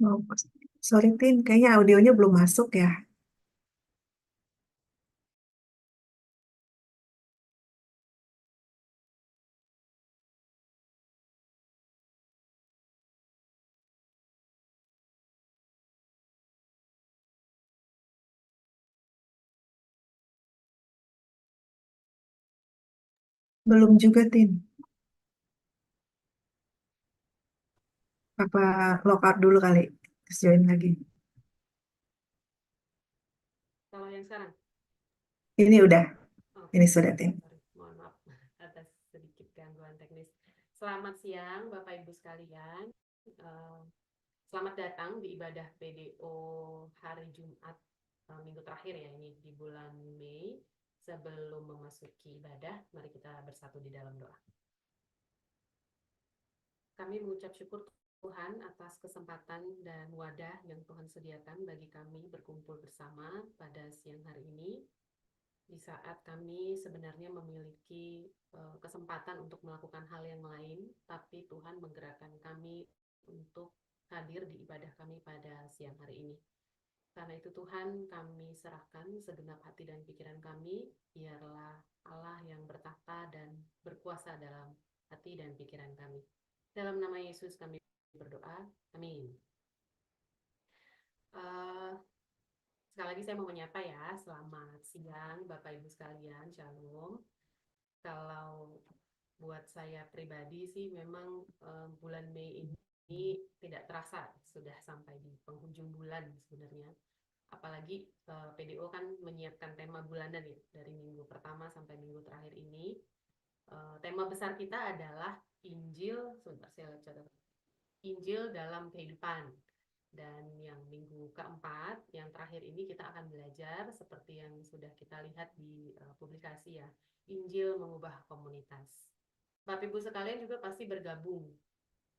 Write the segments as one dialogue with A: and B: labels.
A: Oh, sorry Tin, kayaknya audionya belum masuk ya. Belum juga Tin. Apa lockout dulu kali, terus join lagi.
B: Kalau yang sekarang?
A: Ini udah,
B: Oke,
A: ini sudah Tin.
B: sorry, mohon maaf atas sedikit gangguan teknis. Selamat siang Bapak Ibu sekalian. Eh, Selamat datang di ibadah PDO hari Jumat minggu terakhir ya ini di bulan Mei. Sebelum memasuki ibadah, mari kita bersatu di dalam doa. Kami mengucap syukur Tuhan atas kesempatan dan wadah yang Tuhan sediakan bagi kami berkumpul bersama pada siang hari ini. Di saat kami sebenarnya memiliki kesempatan untuk melakukan hal yang lain, tapi Tuhan menggerakkan kami untuk hadir di ibadah kami pada siang hari ini. Karena itu Tuhan, kami serahkan segenap hati dan pikiran kami, biarlah Allah yang bertahta dan berkuasa dalam hati dan pikiran kami. Dalam nama Yesus kami berdoa, amin. Uh, Sekali lagi saya mau menyapa ya, selamat siang Bapak Ibu sekalian, Shalom. Kalau buat saya pribadi sih memang bulan Mei ini tidak terasa sudah sampai di penghujung bulan sebenarnya. Apalagi PDO kan menyiapkan tema bulanan ya dari minggu pertama sampai minggu terakhir ini. Tema besar kita adalah Injil, sebentar saya catat. Injil dalam kehidupan. Dan yang minggu keempat, yang terakhir ini kita akan belajar seperti yang sudah kita lihat di publikasi ya, Injil mengubah komunitas. Bapak Ibu sekalian juga pasti bergabung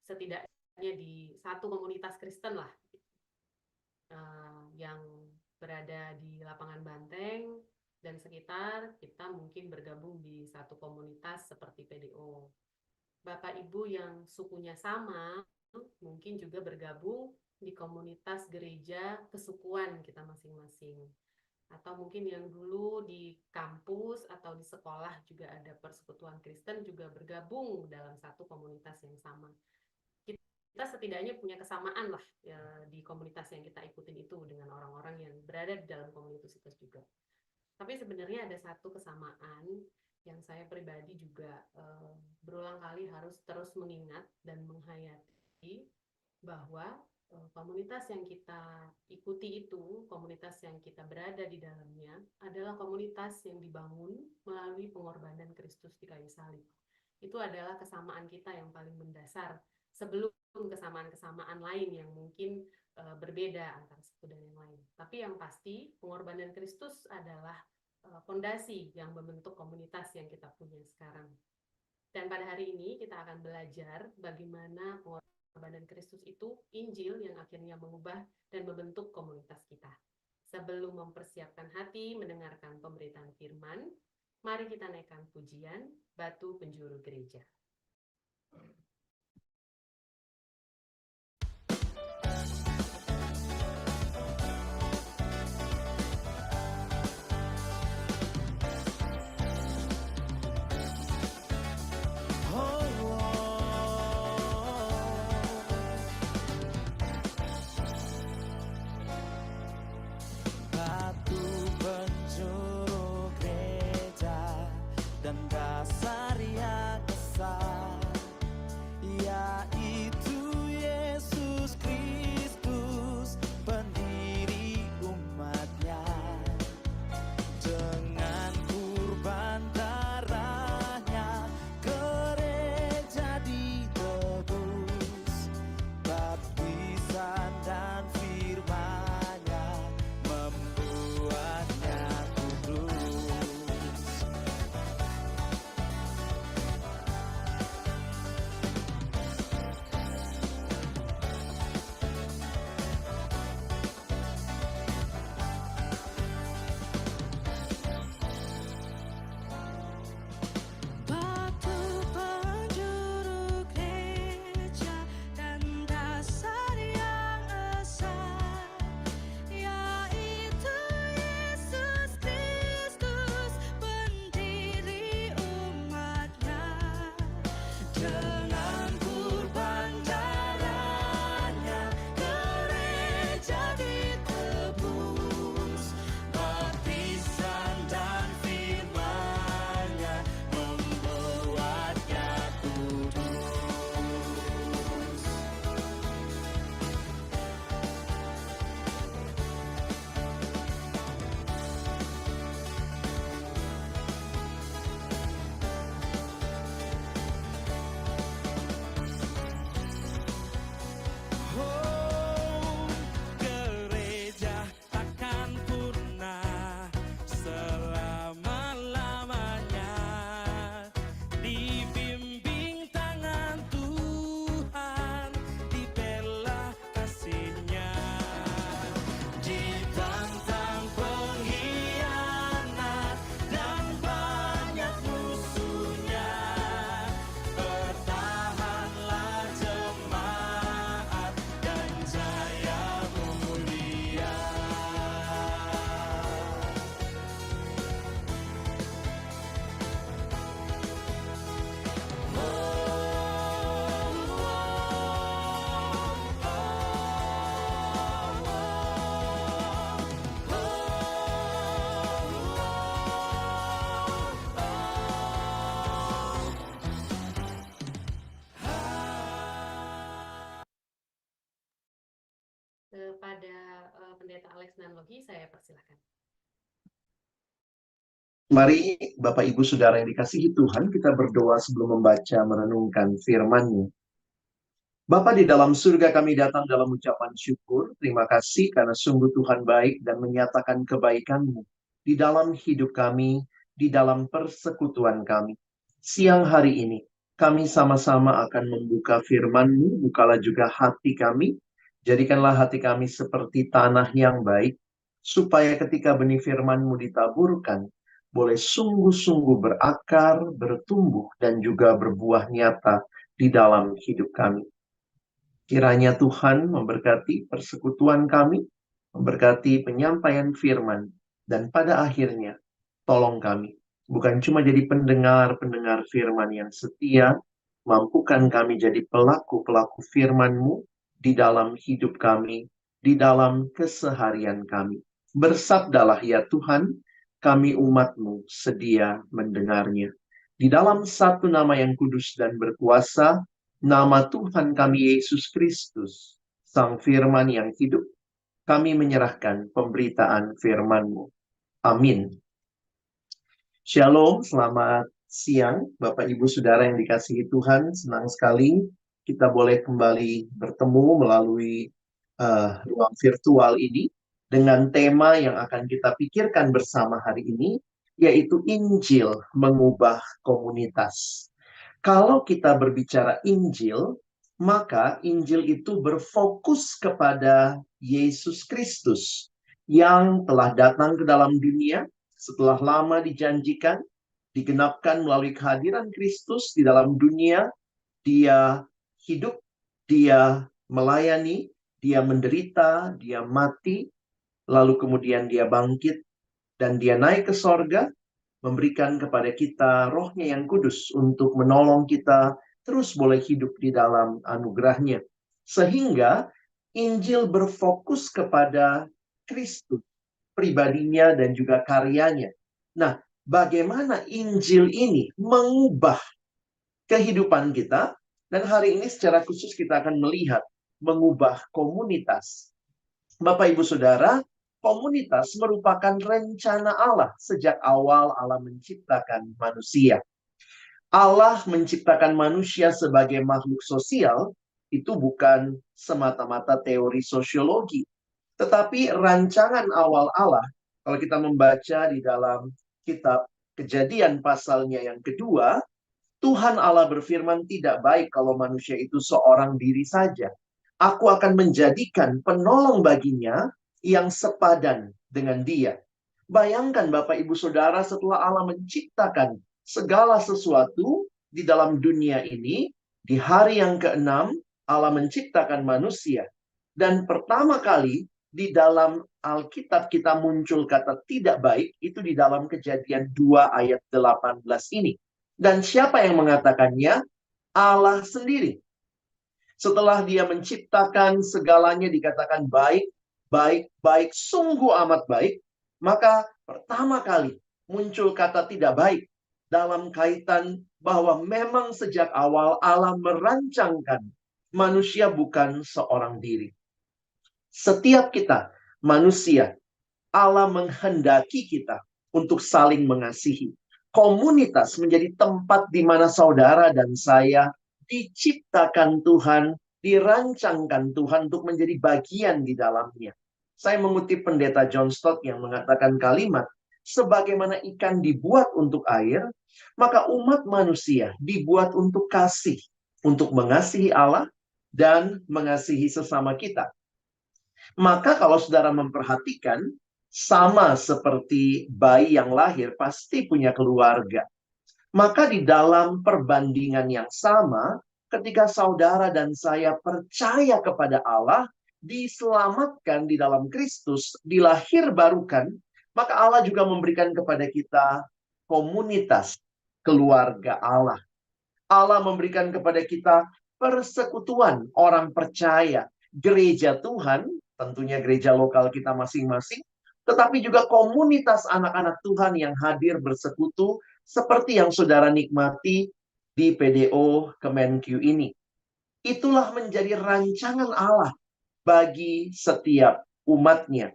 B: setidaknya di satu komunitas Kristen lah, yang berada di lapangan Banteng dan sekitar. Kita mungkin bergabung di satu komunitas seperti PDO. Bapak Ibu yang sukunya sama mungkin juga bergabung di komunitas gereja kesukuan kita masing-masing. Atau mungkin yang dulu di kampus atau di sekolah juga ada persekutuan Kristen juga bergabung dalam satu komunitas yang sama. Kita setidaknya punya kesamaan lah ya, di komunitas yang kita ikutin itu dengan orang-orang yang berada di dalam komunitas itu juga. Tapi sebenarnya ada satu kesamaan yang saya pribadi juga berulang kali harus terus mengingat dan menghayati bahwa komunitas yang kita ikuti itu, komunitas yang kita berada di dalamnya adalah komunitas yang dibangun melalui pengorbanan Kristus di kayu salib. Itu adalah kesamaan kita yang paling mendasar sebelum kesamaan-kesamaan lain yang mungkin berbeda antara satu dan yang lain. Tapi yang pasti pengorbanan Kristus adalah fondasi yang membentuk komunitas yang kita punya sekarang. Dan pada hari ini kita akan belajar bagaimana pengorbanan Kristus itu Injil yang akhirnya mengubah dan membentuk komunitas kita. Sebelum mempersiapkan hati mendengarkan pemberitaan firman, mari kita naikkan pujian Batu Penjuru Gereja.
C: Dengan kurban darahnya gereja ditebus, baptisan dan firman-Nya membuatnya kudus. Oh, gereja takkan punah selama-lamanya, dibimbing tangan Tuhan, dibela kasih-Nya, ditantang pengkhianat dan banyak musuhnya. Bertahanlah jemaat dan jaya mulia.
B: Kepada Pendeta Alex Nanlohi, saya persilakan.
D: Mari Bapak Ibu Saudara yang dikasihi Tuhan, kita berdoa sebelum membaca merenungkan firman-Nya. Bapa di dalam surga, kami datang dalam ucapan syukur. Terima kasih karena sungguh Tuhan baik dan menyatakan kebaikan-Mu di dalam hidup kami, di dalam persekutuan kami. Siang hari ini, kami sama-sama akan membuka firman-Mu. Bukalah juga hati kami. Jadikanlah hati kami seperti tanah yang baik, supaya ketika benih firman-Mu ditaburkan, boleh sungguh-sungguh berakar, bertumbuh, dan juga berbuah nyata di dalam hidup kami. Kiranya Tuhan memberkati persekutuan kami, memberkati penyampaian firman, dan pada akhirnya tolong kami, bukan cuma jadi pendengar-pendengar firman yang setia, mampukan kami jadi pelaku-pelaku firman-Mu di dalam hidup kami, di dalam keseharian kami. Bersabdalah ya Tuhan, kami umat-Mu sedia mendengarnya. Di dalam satu nama yang kudus dan berkuasa, nama Tuhan kami Yesus Kristus, Sang Firman yang hidup, kami menyerahkan pemberitaan firman-Mu. Amin. Shalom, selamat siang Bapak Ibu Saudara yang dikasihi Tuhan. Senang sekali kita boleh kembali bertemu melalui ruang virtual ini dengan tema yang akan kita pikirkan bersama hari ini, yaitu Injil mengubah komunitas. Kalau kita berbicara Injil, maka Injil itu berfokus kepada Yesus Kristus yang telah datang ke dalam dunia setelah lama dijanjikan, digenapkan melalui kehadiran Kristus di dalam dunia. Dia hidup, dia melayani, dia menderita, dia mati, lalu kemudian dia bangkit, dan dia naik ke sorga, memberikan kepada kita rohnya yang kudus untuk menolong kita terus boleh hidup di dalam anugerahnya. Sehingga Injil berfokus kepada Kristus, pribadinya dan juga karyanya. Nah, bagaimana Injil ini mengubah kehidupan kita? Dan hari ini secara khusus kita akan melihat mengubah komunitas. Bapak Ibu Saudara, komunitas merupakan rencana Allah sejak awal Allah menciptakan manusia. Allah menciptakan manusia sebagai makhluk sosial, itu bukan semata-mata teori sosiologi. Tetapi rancangan awal Allah, kalau kita membaca di dalam kitab Kejadian pasalnya yang kedua, Tuhan Allah berfirman, tidak baik kalau manusia itu seorang diri saja. Aku akan menjadikan penolong baginya yang sepadan dengan dia. Bayangkan Bapak Ibu Saudara, setelah Allah menciptakan segala sesuatu di dalam dunia ini, di hari yang ke-6 Allah menciptakan manusia. Dan pertama kali di dalam Alkitab kita muncul kata tidak baik, itu di dalam Kejadian 2 ayat 18 ini. Dan siapa yang mengatakannya? Allah sendiri. Setelah dia menciptakan segalanya dikatakan baik, baik, baik, sungguh amat baik, maka pertama kali muncul kata tidak baik dalam kaitan bahwa memang sejak awal Allah merancangkan manusia bukan seorang diri. Setiap kita manusia, Allah menghendaki kita untuk saling mengasihi. Komunitas menjadi tempat di mana saudara dan saya diciptakan Tuhan, dirancangkan Tuhan untuk menjadi bagian di dalamnya. Saya mengutip pendeta John Stott yang mengatakan kalimat, sebagaimana ikan dibuat untuk air, maka umat manusia dibuat untuk kasih, untuk mengasihi Allah dan mengasihi sesama kita. Maka kalau saudara memperhatikan, sama seperti bayi yang lahir pasti punya keluarga. Maka di dalam perbandingan yang sama, ketika saudara dan saya percaya kepada Allah, diselamatkan di dalam Kristus, dilahir barukan, maka Allah juga memberikan kepada kita komunitas keluarga Allah. Allah memberikan kepada kita persekutuan orang percaya, gereja Tuhan, tentunya gereja lokal kita masing-masing, tetapi juga komunitas anak-anak Tuhan yang hadir bersekutu seperti yang saudara nikmati di PDO Kemenq ini. Itulah menjadi rancangan Allah bagi setiap umatnya.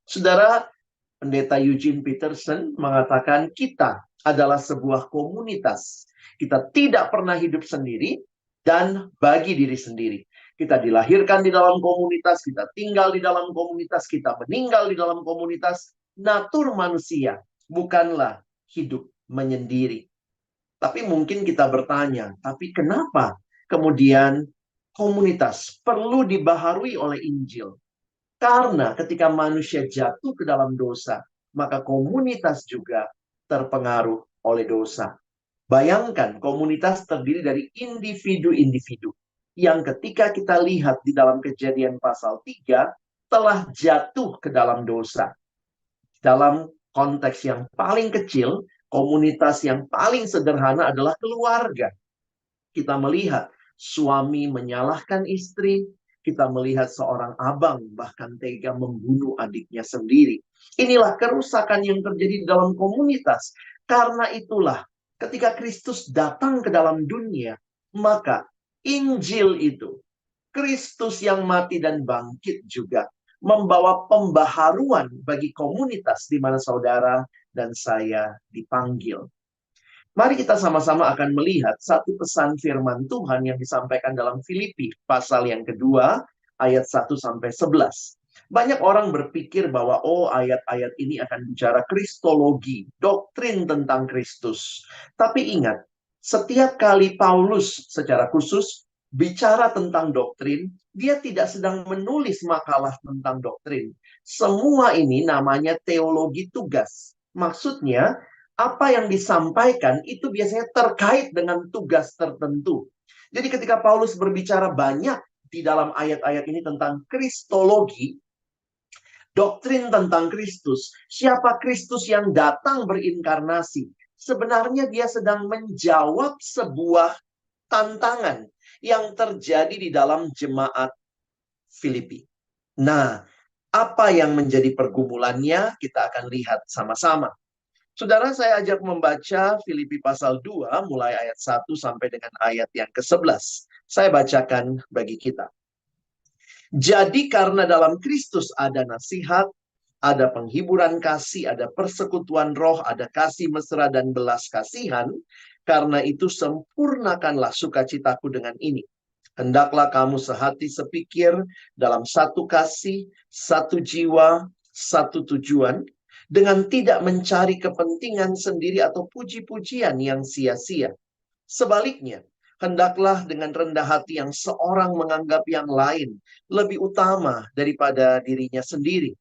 D: Saudara, Pendeta Eugene Peterson mengatakan kita adalah sebuah komunitas. Kita tidak pernah hidup sendiri dan bagi diri sendiri. Kita dilahirkan di dalam komunitas, kita tinggal di dalam komunitas, kita meninggal di dalam komunitas. Natur manusia bukanlah hidup menyendiri. Tapi mungkin kita bertanya, tapi kenapa kemudian komunitas perlu dibaharui oleh Injil? Karena ketika manusia jatuh ke dalam dosa, maka komunitas juga terpengaruh oleh dosa. Bayangkan, komunitas terdiri dari individu-individu yang ketika kita lihat di dalam Kejadian pasal 3 telah jatuh ke dalam dosa. Dalam konteks yang paling kecil, komunitas yang paling sederhana adalah keluarga. Kita melihat suami menyalahkan istri, kita melihat seorang abang bahkan tega membunuh adiknya sendiri. Inilah kerusakan yang terjadi di dalam komunitas. Karena itulah ketika Kristus datang ke dalam dunia, maka Injil itu, Kristus yang mati dan bangkit juga, membawa pembaharuan bagi komunitas di mana saudara dan saya dipanggil. Mari kita sama-sama akan melihat satu pesan firman Tuhan yang disampaikan dalam Filipi, pasal yang kedua, ayat 1-11. Banyak orang berpikir bahwa ayat-ayat ini akan bicara kristologi, doktrin tentang Kristus. Tapi ingat, setiap kali Paulus secara khusus bicara tentang doktrin, dia tidak sedang menulis makalah tentang doktrin. Semua ini namanya teologi tugas. Maksudnya, apa yang disampaikan itu biasanya terkait dengan tugas tertentu. Jadi ketika Paulus berbicara banyak di dalam ayat-ayat ini tentang kristologi, doktrin tentang Kristus, siapa Kristus yang datang berinkarnasi, sebenarnya dia sedang menjawab sebuah tantangan yang terjadi di dalam jemaat Filipi. Nah, apa yang menjadi pergumulannya kita akan lihat sama-sama. Saudara, saya ajak membaca Filipi pasal 2 mulai ayat 1 sampai dengan ayat yang ke-11. Saya bacakan bagi kita. Jadi karena dalam Kristus ada nasihat, ada penghiburan kasih, ada persekutuan roh, ada kasih mesra dan belas kasihan. Karena itu sempurnakanlah sukacitaku dengan ini. Hendaklah kamu sehati sepikir dalam satu kasih, satu jiwa, satu tujuan, dengan tidak mencari kepentingan sendiri atau puji-pujian yang sia-sia. Sebaliknya, hendaklah dengan rendah hati yang seorang menganggap yang lain lebih utama daripada dirinya sendiri.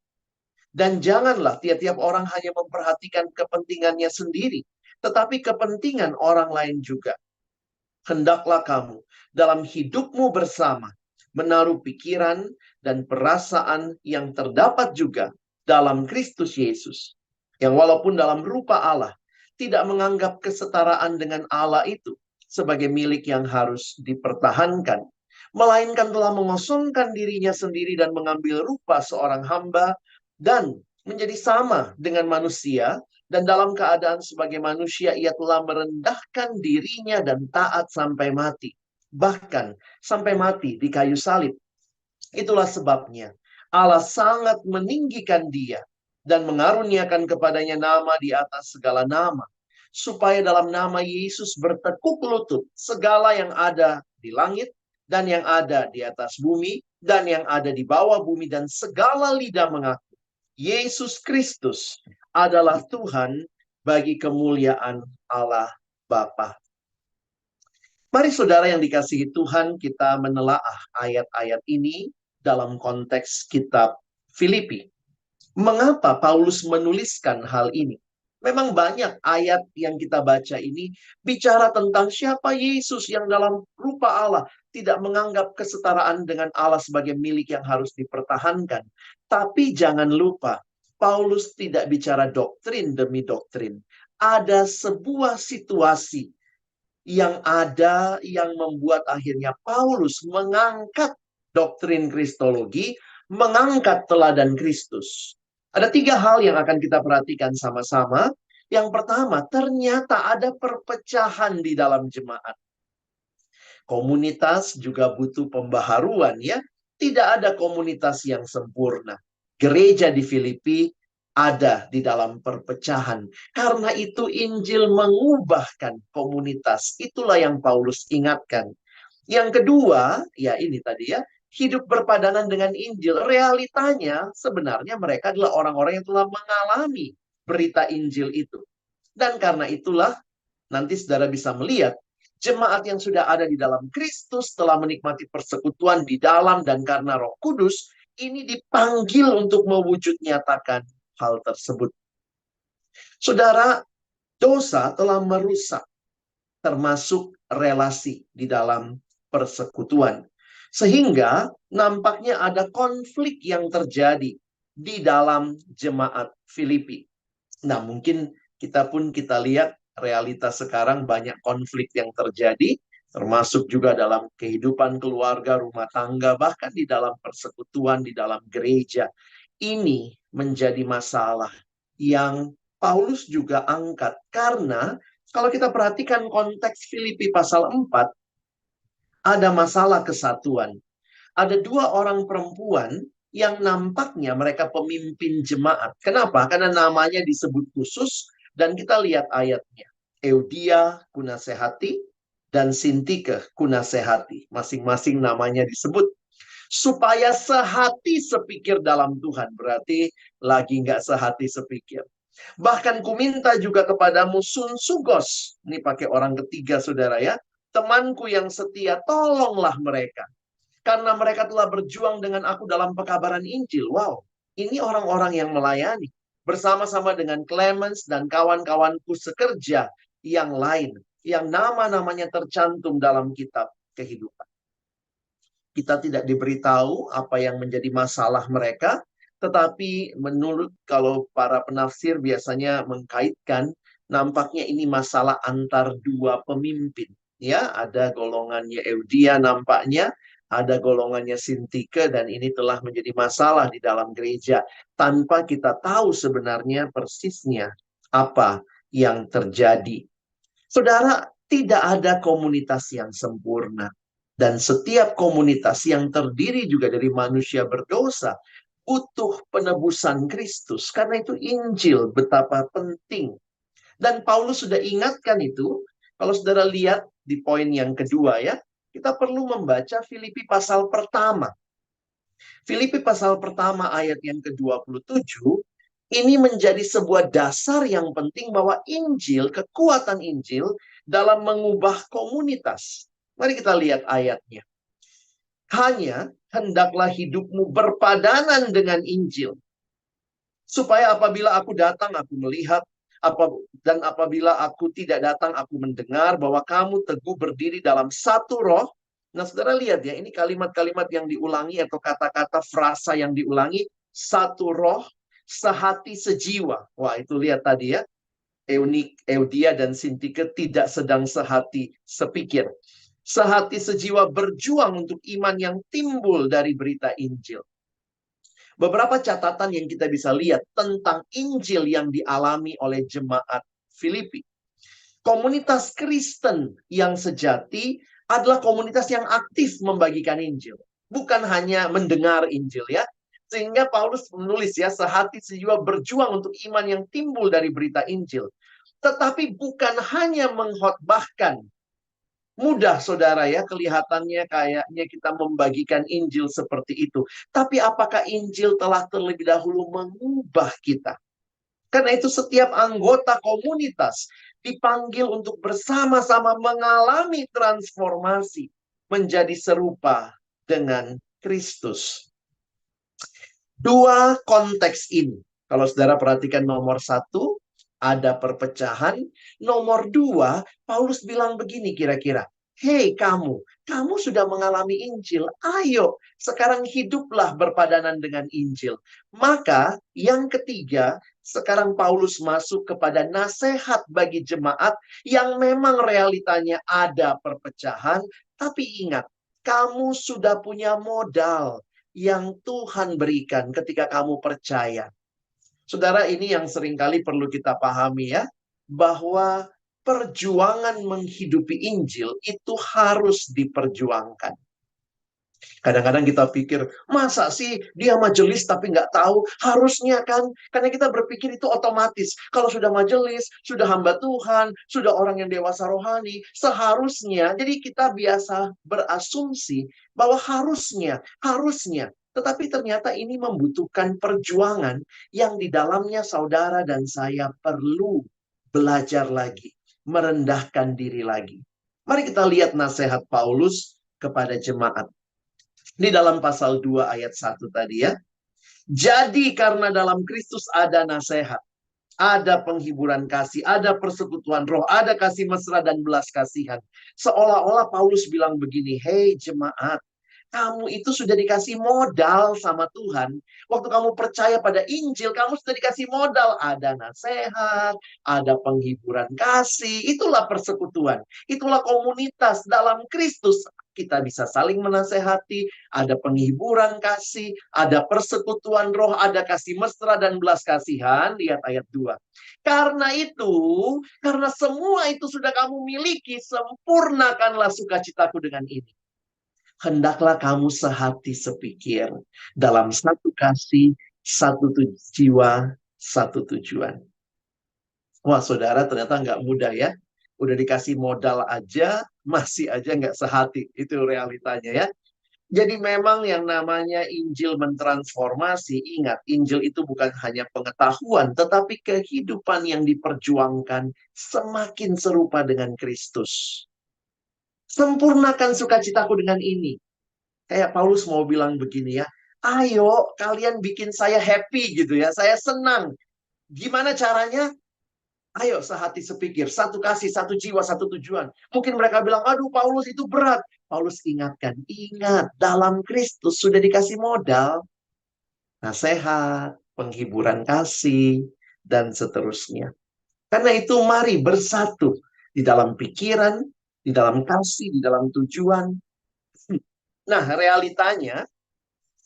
D: Dan janganlah tiap-tiap orang hanya memperhatikan kepentingannya sendiri, tetapi kepentingan orang lain juga. Hendaklah kamu dalam hidupmu bersama menaruh pikiran dan perasaan yang terdapat juga dalam Kristus Yesus, yang walaupun dalam rupa Allah tidak menganggap kesetaraan dengan Allah itu sebagai milik yang harus dipertahankan, melainkan telah mengosongkan dirinya sendiri dan mengambil rupa seorang hamba dan menjadi sama dengan manusia, dan dalam keadaan sebagai manusia ia telah merendahkan dirinya dan taat sampai mati, bahkan sampai mati di kayu salib. Itulah sebabnya Allah sangat meninggikan dia dan mengaruniakan kepadanya nama di atas segala nama, supaya dalam nama Yesus bertekuk lutut segala yang ada di langit dan yang ada di atas bumi dan yang ada di bawah bumi, dan segala lidah mengaku Yesus Kristus adalah Tuhan, bagi kemuliaan Allah Bapa. Mari saudara yang dikasihi Tuhan, kita menelaah ayat-ayat ini dalam konteks kitab Filipi. Mengapa Paulus menuliskan hal ini? Memang banyak ayat yang kita baca ini bicara tentang siapa Yesus yang dalam rupa Allah, tidak menganggap kesetaraan dengan Allah sebagai milik yang harus dipertahankan. Tapi jangan lupa, Paulus tidak bicara doktrin demi doktrin. Ada sebuah situasi yang ada yang membuat akhirnya Paulus mengangkat doktrin Kristologi, mengangkat teladan Kristus. Ada 3 hal yang akan kita perhatikan sama-sama. Yang pertama, ternyata ada perpecahan di dalam jemaat. Komunitas juga butuh pembaharuan, ya. Tidak ada komunitas yang sempurna. Gereja di Filipi ada di dalam perpecahan. Karena itu Injil mengubahkan komunitas. Itulah yang Paulus ingatkan. Yang kedua, ya ini tadi ya, hidup berpadanan dengan Injil. Realitanya sebenarnya mereka adalah orang-orang yang telah mengalami berita Injil itu. Dan karena itulah nanti saudara bisa melihat jemaat yang sudah ada di dalam Kristus telah menikmati persekutuan di dalam dan karena Roh Kudus, ini dipanggil untuk mewujud nyatakan hal tersebut. Saudara, dosa telah merusak termasuk relasi di dalam persekutuan. Sehingga nampaknya ada konflik yang terjadi di dalam jemaat Filipi. Nah, mungkin kita lihat realitas sekarang banyak konflik yang terjadi, termasuk juga dalam kehidupan keluarga, rumah tangga, bahkan di dalam persekutuan, di dalam gereja. Ini menjadi masalah yang Paulus juga angkat. Karena kalau kita perhatikan konteks Filipi pasal 4, ada masalah kesatuan. Ada 2 orang perempuan yang nampaknya mereka pemimpin jemaat. Kenapa? Karena namanya disebut khusus dan kita lihat ayatnya. Eudia kunasehati dan Sintike kunasehati. Masing-masing namanya disebut. Supaya sehati sepikir dalam Tuhan. Berarti lagi nggak sehati sepikir. Bahkan kuminta juga kepadamu Sunsugos. Ini pakai orang ketiga saudara ya. Temanku yang setia, tolonglah mereka. Karena mereka telah berjuang dengan aku dalam pekabaran Injil. Wow, ini orang-orang yang melayani. Bersama-sama dengan Clemens dan kawan-kawanku sekerja yang lain. Yang nama-namanya tercantum dalam kitab kehidupan. Kita tidak diberitahu apa yang menjadi masalah mereka. Tetapi menurut kalau para penafsir biasanya mengkaitkan, nampaknya ini masalah antar 2 pemimpin. Ya, ada golongannya Eudia nampaknya, ada golongannya Sintike, dan ini telah menjadi masalah di dalam gereja tanpa kita tahu sebenarnya persisnya apa yang terjadi. Saudara, tidak ada komunitas yang sempurna, dan setiap komunitas yang terdiri juga dari manusia berdosa butuh penebusan Kristus. Karena itu Injil betapa penting. Dan Paulus sudah ingatkan itu. Kalau saudara lihat di poin yang kedua ya, kita perlu membaca Filipi pasal pertama. Filipi pasal pertama ayat yang ke-27, ini menjadi sebuah dasar yang penting bahwa Injil, kekuatan Injil dalam mengubah komunitas. Mari kita lihat ayatnya. Hanya hendaklah hidupmu berpadanan dengan Injil. Supaya apabila aku datang, aku melihat, dan apabila aku tidak datang, aku mendengar bahwa kamu teguh berdiri dalam satu roh. Nah, saudara lihat ya, ini kalimat-kalimat yang diulangi atau kata-kata frasa yang diulangi. Satu roh, sehati, sejiwa. Wah, itu lihat tadi ya. Eudia dan Sintike tidak sedang sehati sepikir. Sehati sejiwa berjuang untuk iman yang timbul dari berita Injil. Beberapa catatan yang kita bisa lihat tentang Injil yang dialami oleh jemaat Filipi. Komunitas Kristen yang sejati adalah komunitas yang aktif membagikan Injil. Bukan hanya mendengar Injil ya. Sehingga Paulus menulis ya, sehati sejiwa berjuang untuk iman yang timbul dari berita Injil. Tetapi bukan hanya mengkhotbahkan. Mudah saudara ya, kelihatannya kayaknya kita membagikan Injil seperti itu. Tapi apakah Injil telah terlebih dahulu mengubah kita? Karena itu setiap anggota komunitas dipanggil untuk bersama-sama mengalami transformasi menjadi serupa dengan Kristus. Dua konteks ini, kalau saudara perhatikan, nomor satu, ada perpecahan. Nomor dua, Paulus bilang begini kira-kira, hei kamu sudah mengalami Injil, ayo sekarang hiduplah berpadanan dengan Injil. Maka yang ketiga, sekarang Paulus masuk kepada nasihat bagi jemaat yang memang realitanya ada perpecahan. Tapi ingat, kamu sudah punya modal yang Tuhan berikan ketika kamu percaya. Saudara, ini yang seringkali perlu kita pahami ya, bahwa perjuangan menghidupi Injil itu harus diperjuangkan. Kadang-kadang kita pikir, masa sih dia majelis tapi nggak tahu? Harusnya kan, karena kita berpikir itu otomatis. Kalau sudah majelis, sudah hamba Tuhan, sudah orang yang dewasa rohani, seharusnya. Jadi kita biasa berasumsi bahwa harusnya. Tetapi ternyata ini membutuhkan perjuangan yang di dalamnya saudara dan saya perlu belajar lagi, merendahkan diri lagi. Mari kita lihat nasihat Paulus kepada jemaat. Di dalam pasal 2 ayat 1 tadi ya. Jadi karena dalam Kristus ada nasihat, ada penghiburan kasih, ada persekutuan roh, ada kasih mesra dan belas kasihan. Seolah-olah Paulus bilang begini, hei jemaat, kamu itu sudah dikasih modal sama Tuhan. Waktu kamu percaya pada Injil, kamu sudah dikasih modal. Ada nasihat, ada penghiburan kasih. Itulah persekutuan. Itulah komunitas dalam Kristus. Kita bisa saling menasehati, ada penghiburan kasih, ada persekutuan roh, ada kasih mesra dan belas kasihan. Lihat ayat 2. Karena itu, karena semua itu sudah kamu miliki, sempurnakanlah sukacitaku dengan ini. Hendaklah kamu sehati sepikir dalam satu kasih, satu jiwa, satu tujuan. Wah saudara, ternyata nggak mudah ya. Udah dikasih modal aja, masih aja nggak sehati. Itu realitanya ya. Jadi memang yang namanya Injil mentransformasi, ingat, Injil itu bukan hanya pengetahuan, tetapi kehidupan yang diperjuangkan semakin serupa dengan Kristus. Sempurnakan sukacitaku dengan ini. Kayak Paulus mau bilang begini ya, ayo kalian bikin saya happy gitu ya, saya senang. Gimana caranya? Ayo sehati sepikir, satu kasih, satu jiwa, satu tujuan. Mungkin mereka bilang, aduh Paulus itu berat. Paulus ingatkan, ingat dalam Kristus sudah dikasih modal. Nasihat, penghiburan kasih, dan seterusnya. Karena itu mari bersatu di dalam pikiran, di dalam kasih, di dalam tujuan. Nah, realitanya,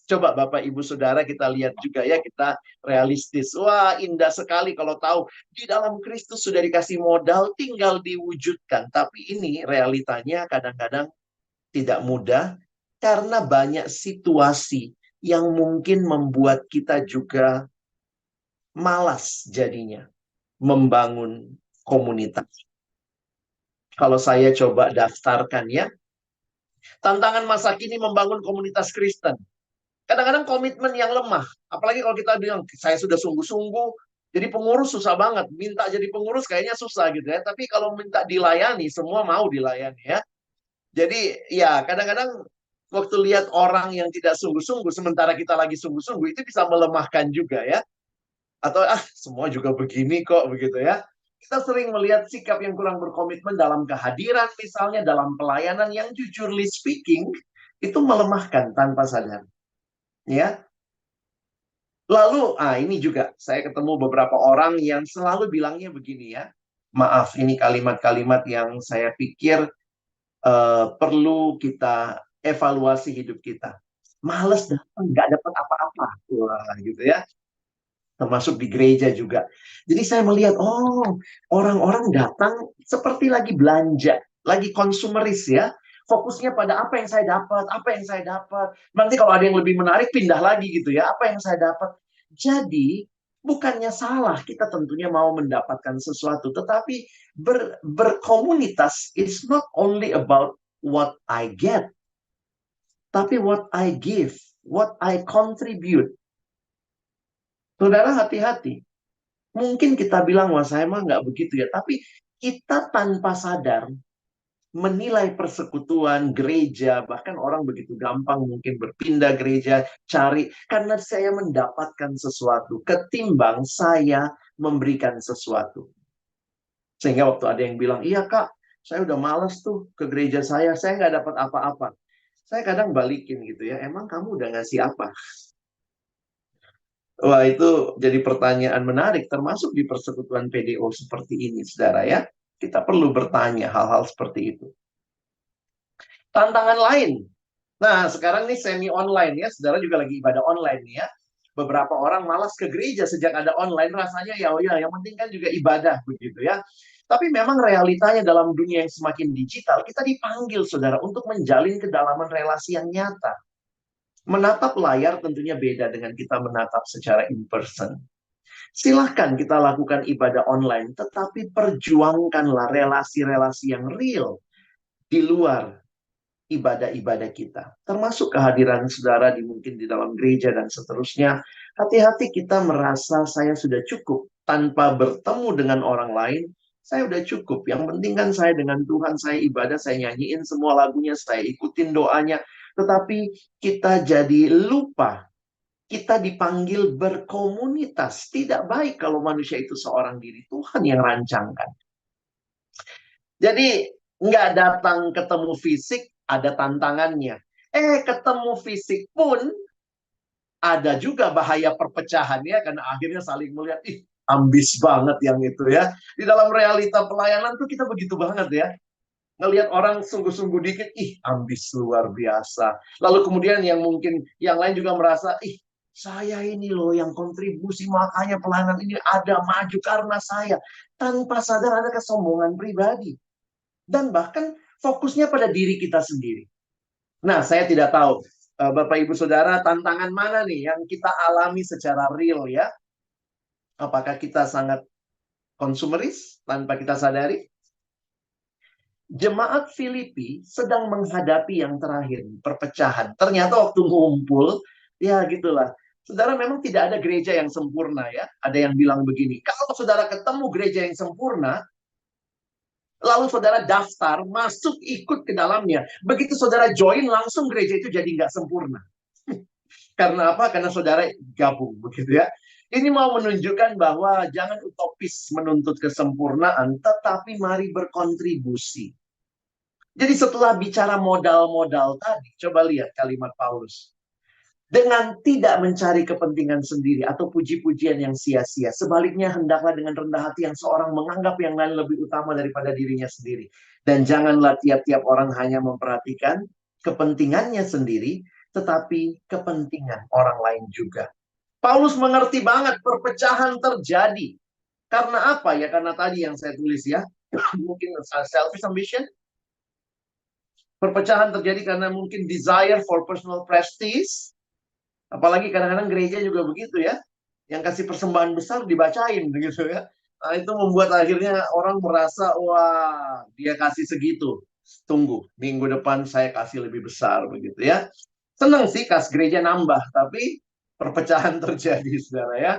D: coba Bapak Ibu Saudara kita lihat juga ya, kita realistis. Wah, indah sekali kalau tahu di dalam Kristus sudah dikasih modal, tinggal diwujudkan. Tapi ini realitanya kadang-kadang tidak mudah karena banyak situasi yang mungkin membuat kita juga malas jadinya membangun komunitas. Kalau saya coba daftarkan ya, tantangan masa kini membangun komunitas Kristen. Kadang-kadang komitmen yang lemah. Apalagi kalau kita bilang, saya sudah sungguh-sungguh, jadi pengurus susah banget. Minta jadi pengurus kayaknya susah gitu ya. Tapi kalau minta dilayani, semua mau dilayani ya. Jadi ya kadang-kadang waktu lihat orang yang tidak sungguh-sungguh, sementara kita lagi sungguh-sungguh, itu bisa melemahkan juga ya. Atau semua juga begini kok begitu ya. Kita sering melihat sikap yang kurang berkomitmen dalam kehadiran misalnya, dalam pelayanan yang jujurly speaking, itu melemahkan tanpa sadar. Ya, Lalu, ini juga saya ketemu beberapa orang yang selalu bilangnya begini ya. Maaf, ini kalimat-kalimat yang saya pikir perlu kita evaluasi hidup kita. Males datang, nggak dapat apa-apa. Wah, gitu ya. Termasuk di gereja juga. Jadi saya melihat, orang-orang datang seperti lagi belanja, lagi konsumeris ya. Fokusnya pada apa yang saya dapat, apa yang saya dapat. Nanti kalau ada yang lebih menarik, pindah lagi gitu ya. Apa yang saya dapat. Jadi, bukannya salah kita tentunya mau mendapatkan sesuatu. Tetapi berkomunitas is not only about what I get. Tapi what I give, what I contribute. Saudara hati-hati. Mungkin kita bilang, wah saya mah nggak begitu ya. Tapi kita tanpa sadar menilai persekutuan, gereja, bahkan orang begitu gampang mungkin berpindah gereja, cari, karena saya mendapatkan sesuatu, ketimbang saya memberikan sesuatu. Sehingga waktu ada yang bilang, iya kak, saya udah males tuh ke gereja saya nggak dapat apa-apa. Saya kadang balikin gitu ya, emang kamu udah ngasih apa? Wah, itu jadi pertanyaan menarik, termasuk di persekutuan PDO seperti ini, saudara ya. Kita perlu bertanya hal-hal seperti itu. Tantangan lain. Nah, sekarang nih semi online ya, saudara juga lagi ibadah online nih ya. Beberapa orang malas ke gereja sejak ada online, rasanya ya, yang penting kan juga ibadah begitu ya. Tapi memang realitanya dalam dunia yang semakin digital, kita dipanggil saudara untuk menjalin kedalaman relasi yang nyata. Menatap layar tentunya beda dengan kita menatap secara in person. Silahkan kita lakukan ibadah online, tetapi perjuangkanlah relasi-relasi yang real di luar ibadah-ibadah kita. Termasuk kehadiran saudara mungkin di dalam gereja dan seterusnya. Hati-hati kita merasa saya sudah cukup tanpa bertemu dengan orang lain. Saya udah cukup. Yang penting kan saya dengan Tuhan, saya ibadah, saya nyanyiin semua lagunya, saya ikutin doanya. Tetapi kita jadi lupa. Kita dipanggil berkomunitas. Tidak baik kalau manusia itu seorang diri. Tuhan yang rancangkan. Jadi, nggak datang ketemu fisik, ada tantangannya. Ketemu fisik pun, ada juga bahaya perpecahan ya. Karena akhirnya saling melihat, ambis banget yang itu ya. Di dalam realita pelayanan tuh kita begitu banget ya. Ngelihat orang sungguh-sungguh dikit, ambis luar biasa. Lalu kemudian yang mungkin yang lain juga merasa, saya ini loh yang kontribusi, makanya pelayanan ini ada maju karena saya. Tanpa sadar ada kesombongan pribadi. Dan bahkan fokusnya pada diri kita sendiri. Nah, saya tidak tahu, Bapak Ibu Saudara, tantangan mana nih yang kita alami secara real ya? Apakah kita sangat konsumeris tanpa kita sadari? Jemaat Filipi sedang menghadapi yang terakhir, perpecahan. Ternyata waktu ngumpul, ya gitulah. Saudara, memang tidak ada gereja yang sempurna ya. Ada yang bilang begini, kalau saudara ketemu gereja yang sempurna, lalu saudara daftar, masuk ikut ke dalamnya. Begitu saudara join, langsung gereja itu jadi nggak sempurna. Karena apa? Karena saudara gabung, begitu ya. Ini mau menunjukkan bahwa jangan utopis menuntut kesempurnaan, tetapi mari berkontribusi. Jadi setelah bicara modal-modal tadi, coba lihat kalimat Paulus. Dengan tidak mencari kepentingan sendiri atau puji-pujian yang sia-sia. Sebaliknya hendaklah dengan rendah hati yang seorang menganggap yang lain lebih utama daripada dirinya sendiri. Dan janganlah tiap-tiap orang hanya memperhatikan kepentingannya sendiri, tetapi kepentingan orang lain juga. Paulus mengerti banget perpecahan terjadi. Karena apa ya? Karena tadi yang saya tulis ya. Mungkin selfish ambition. Perpecahan terjadi karena mungkin desire for personal prestige. Apalagi kadang-kadang gereja juga begitu ya. Yang kasih persembahan besar dibacain begitu ya. Nah, itu membuat akhirnya orang merasa, wah dia kasih segitu. Tunggu, minggu depan saya kasih lebih besar begitu ya. Senang sih kas gereja nambah, tapi perpecahan terjadi saudara ya.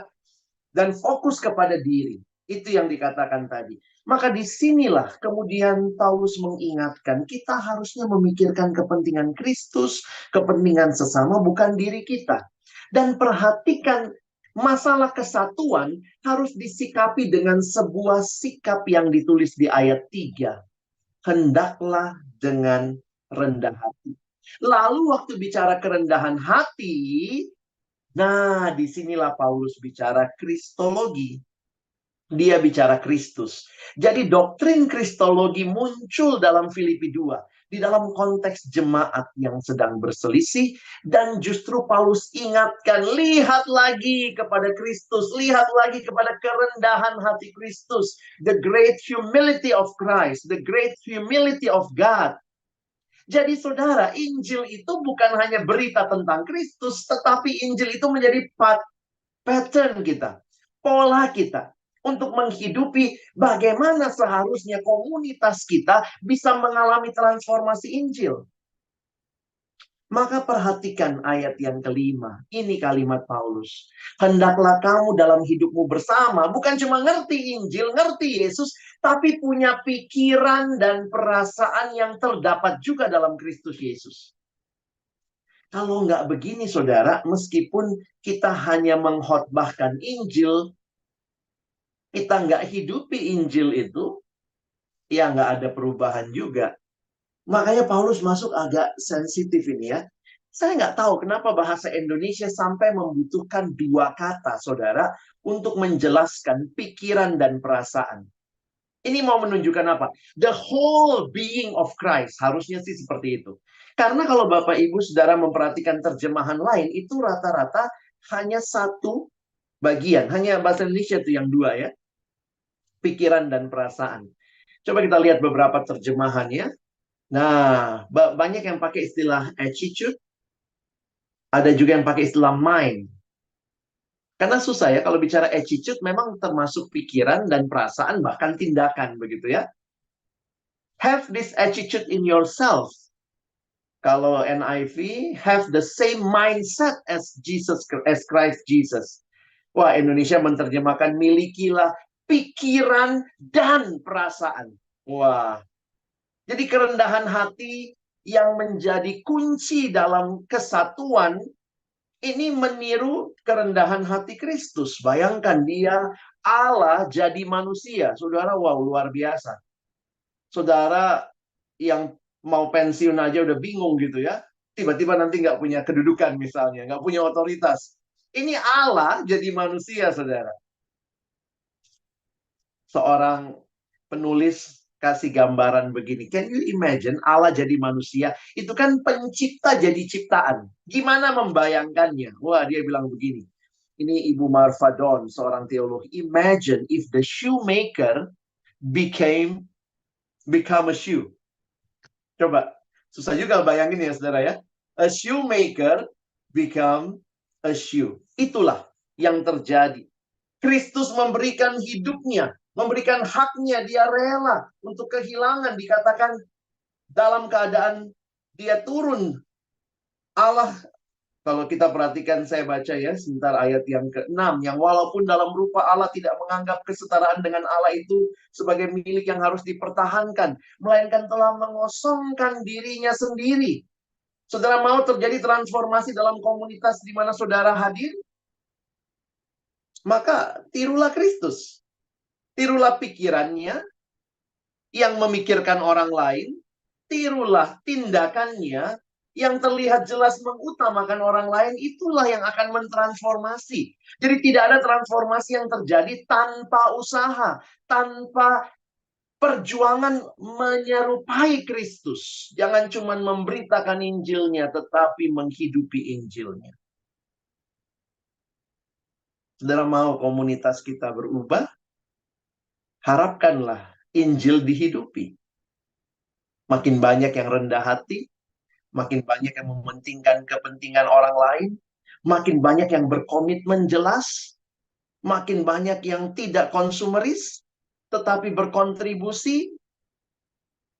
D: Dan fokus kepada diri. Itu yang dikatakan tadi. Maka disinilah kemudian Paulus mengingatkan kita harusnya memikirkan kepentingan Kristus, kepentingan sesama, bukan diri kita. Dan perhatikan masalah kesatuan harus disikapi dengan sebuah sikap yang ditulis di ayat 3. Hendaklah dengan rendah hati. Lalu waktu bicara kerendahan hati, Nah, disinilah Paulus bicara kristologi. Dia bicara Kristus. Jadi doktrin kristologi muncul dalam Filipi 2. Di dalam konteks jemaat yang sedang berselisih. Dan justru Paulus ingatkan, lihat lagi kepada Kristus. Lihat lagi kepada kerendahan hati Kristus. The great humility of Christ. The great humility of God. Jadi saudara, Injil itu bukan hanya berita tentang Kristus. Tetapi Injil itu menjadi pattern kita. Pola kita. Untuk menghidupi bagaimana seharusnya komunitas kita bisa mengalami transformasi Injil. Maka perhatikan ayat yang kelima. Ini kalimat Paulus. Hendaklah kamu dalam hidupmu bersama. Bukan cuma ngerti Injil, ngerti Yesus. Tapi punya pikiran dan perasaan yang terdapat juga dalam Kristus Yesus. Kalau nggak begini saudara, meskipun kita hanya mengkhotbahkan Injil, kita nggak hidupi Injil itu, ya nggak ada perubahan juga. Makanya Paulus masuk agak sensitif ini ya. Saya nggak tahu kenapa bahasa Indonesia sampai membutuhkan 2 kata, saudara, untuk menjelaskan pikiran dan perasaan. Ini mau menunjukkan apa? The whole being of Christ. Harusnya sih seperti itu. Karena kalau Bapak Ibu Saudara memperhatikan terjemahan lain, itu rata-rata hanya satu bagian. Hanya bahasa Indonesia itu yang 2 ya. Pikiran dan perasaan. Coba kita lihat beberapa terjemahannya. Nah, banyak yang pakai istilah attitude. Ada juga yang pakai istilah mind. Karena susah ya, kalau bicara attitude memang termasuk pikiran dan perasaan, bahkan tindakan, begitu ya. Have this attitude in yourself. Kalau NIV, have the same mindset as Christ Jesus. Wah, Indonesia menerjemahkan milikilah pikiran dan perasaan. Wah, jadi kerendahan hati yang menjadi kunci dalam kesatuan ini meniru kerendahan hati Kristus. Bayangkan dia Allah jadi manusia. Saudara, wow, luar biasa. Saudara yang mau pensiun aja udah bingung gitu ya. Tiba-tiba nanti nggak punya kedudukan misalnya, nggak punya otoritas. Ini Allah jadi manusia, saudara. Seorang penulis kasih gambaran begini. Can you imagine Allah jadi manusia? Itu kan pencipta jadi ciptaan. Gimana membayangkannya? Wah, dia bilang begini. Ini Ibu Marfa Don, seorang teolog. Imagine if the shoemaker become a shoe. Coba, susah juga bayangin ya saudara ya. A shoemaker become a shoe. Itulah yang terjadi. Kristus memberikan hidupnya, memberikan haknya, dia rela untuk kehilangan. Dikatakan dalam keadaan dia turun. Allah, kalau kita perhatikan, saya baca ya sebentar ayat yang ke-6, yang walaupun dalam rupa Allah tidak menganggap kesetaraan dengan Allah itu sebagai milik yang harus dipertahankan, melainkan telah mengosongkan dirinya sendiri. Saudara mau terjadi transformasi dalam komunitas di mana saudara hadir? Maka tirulah Kristus. Tirulah pikirannya yang memikirkan orang lain. Tirulah tindakannya yang terlihat jelas mengutamakan orang lain. Itulah yang akan mentransformasi. Jadi tidak ada transformasi yang terjadi tanpa usaha, tanpa perjuangan menyerupai Kristus. Jangan cuma memberitakan Injilnya, tetapi menghidupi Injilnya. Saudara mau komunitas kita berubah? Harapkanlah Injil dihidupi. Makin banyak yang rendah hati, makin banyak yang mementingkan kepentingan orang lain, makin banyak yang berkomitmen jelas, makin banyak yang tidak konsumeris, tetapi berkontribusi.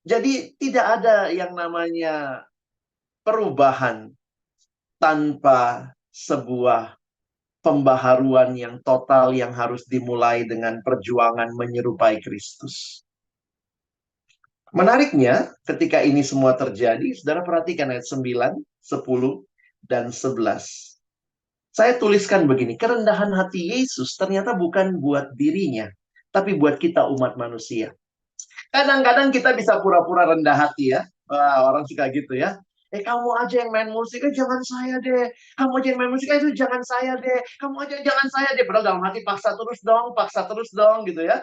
D: Jadi tidak ada yang namanya perubahan tanpa sebuah pembaharuan yang total yang harus dimulai dengan perjuangan menyerupai Kristus. Menariknya, ketika ini semua terjadi, saudara perhatikan ayat 9, 10, dan 11. Saya tuliskan begini, kerendahan hati Yesus ternyata bukan buat dirinya, tapi buat kita umat manusia. Kadang-kadang kita bisa pura-pura rendah hati ya. Wah, orang suka gitu ya. Kamu aja yang main musik, jangan saya deh. Kamu aja yang main musik, itu jangan saya deh. Kamu aja jangan saya deh. Padahal dalam hati paksa terus dong gitu ya.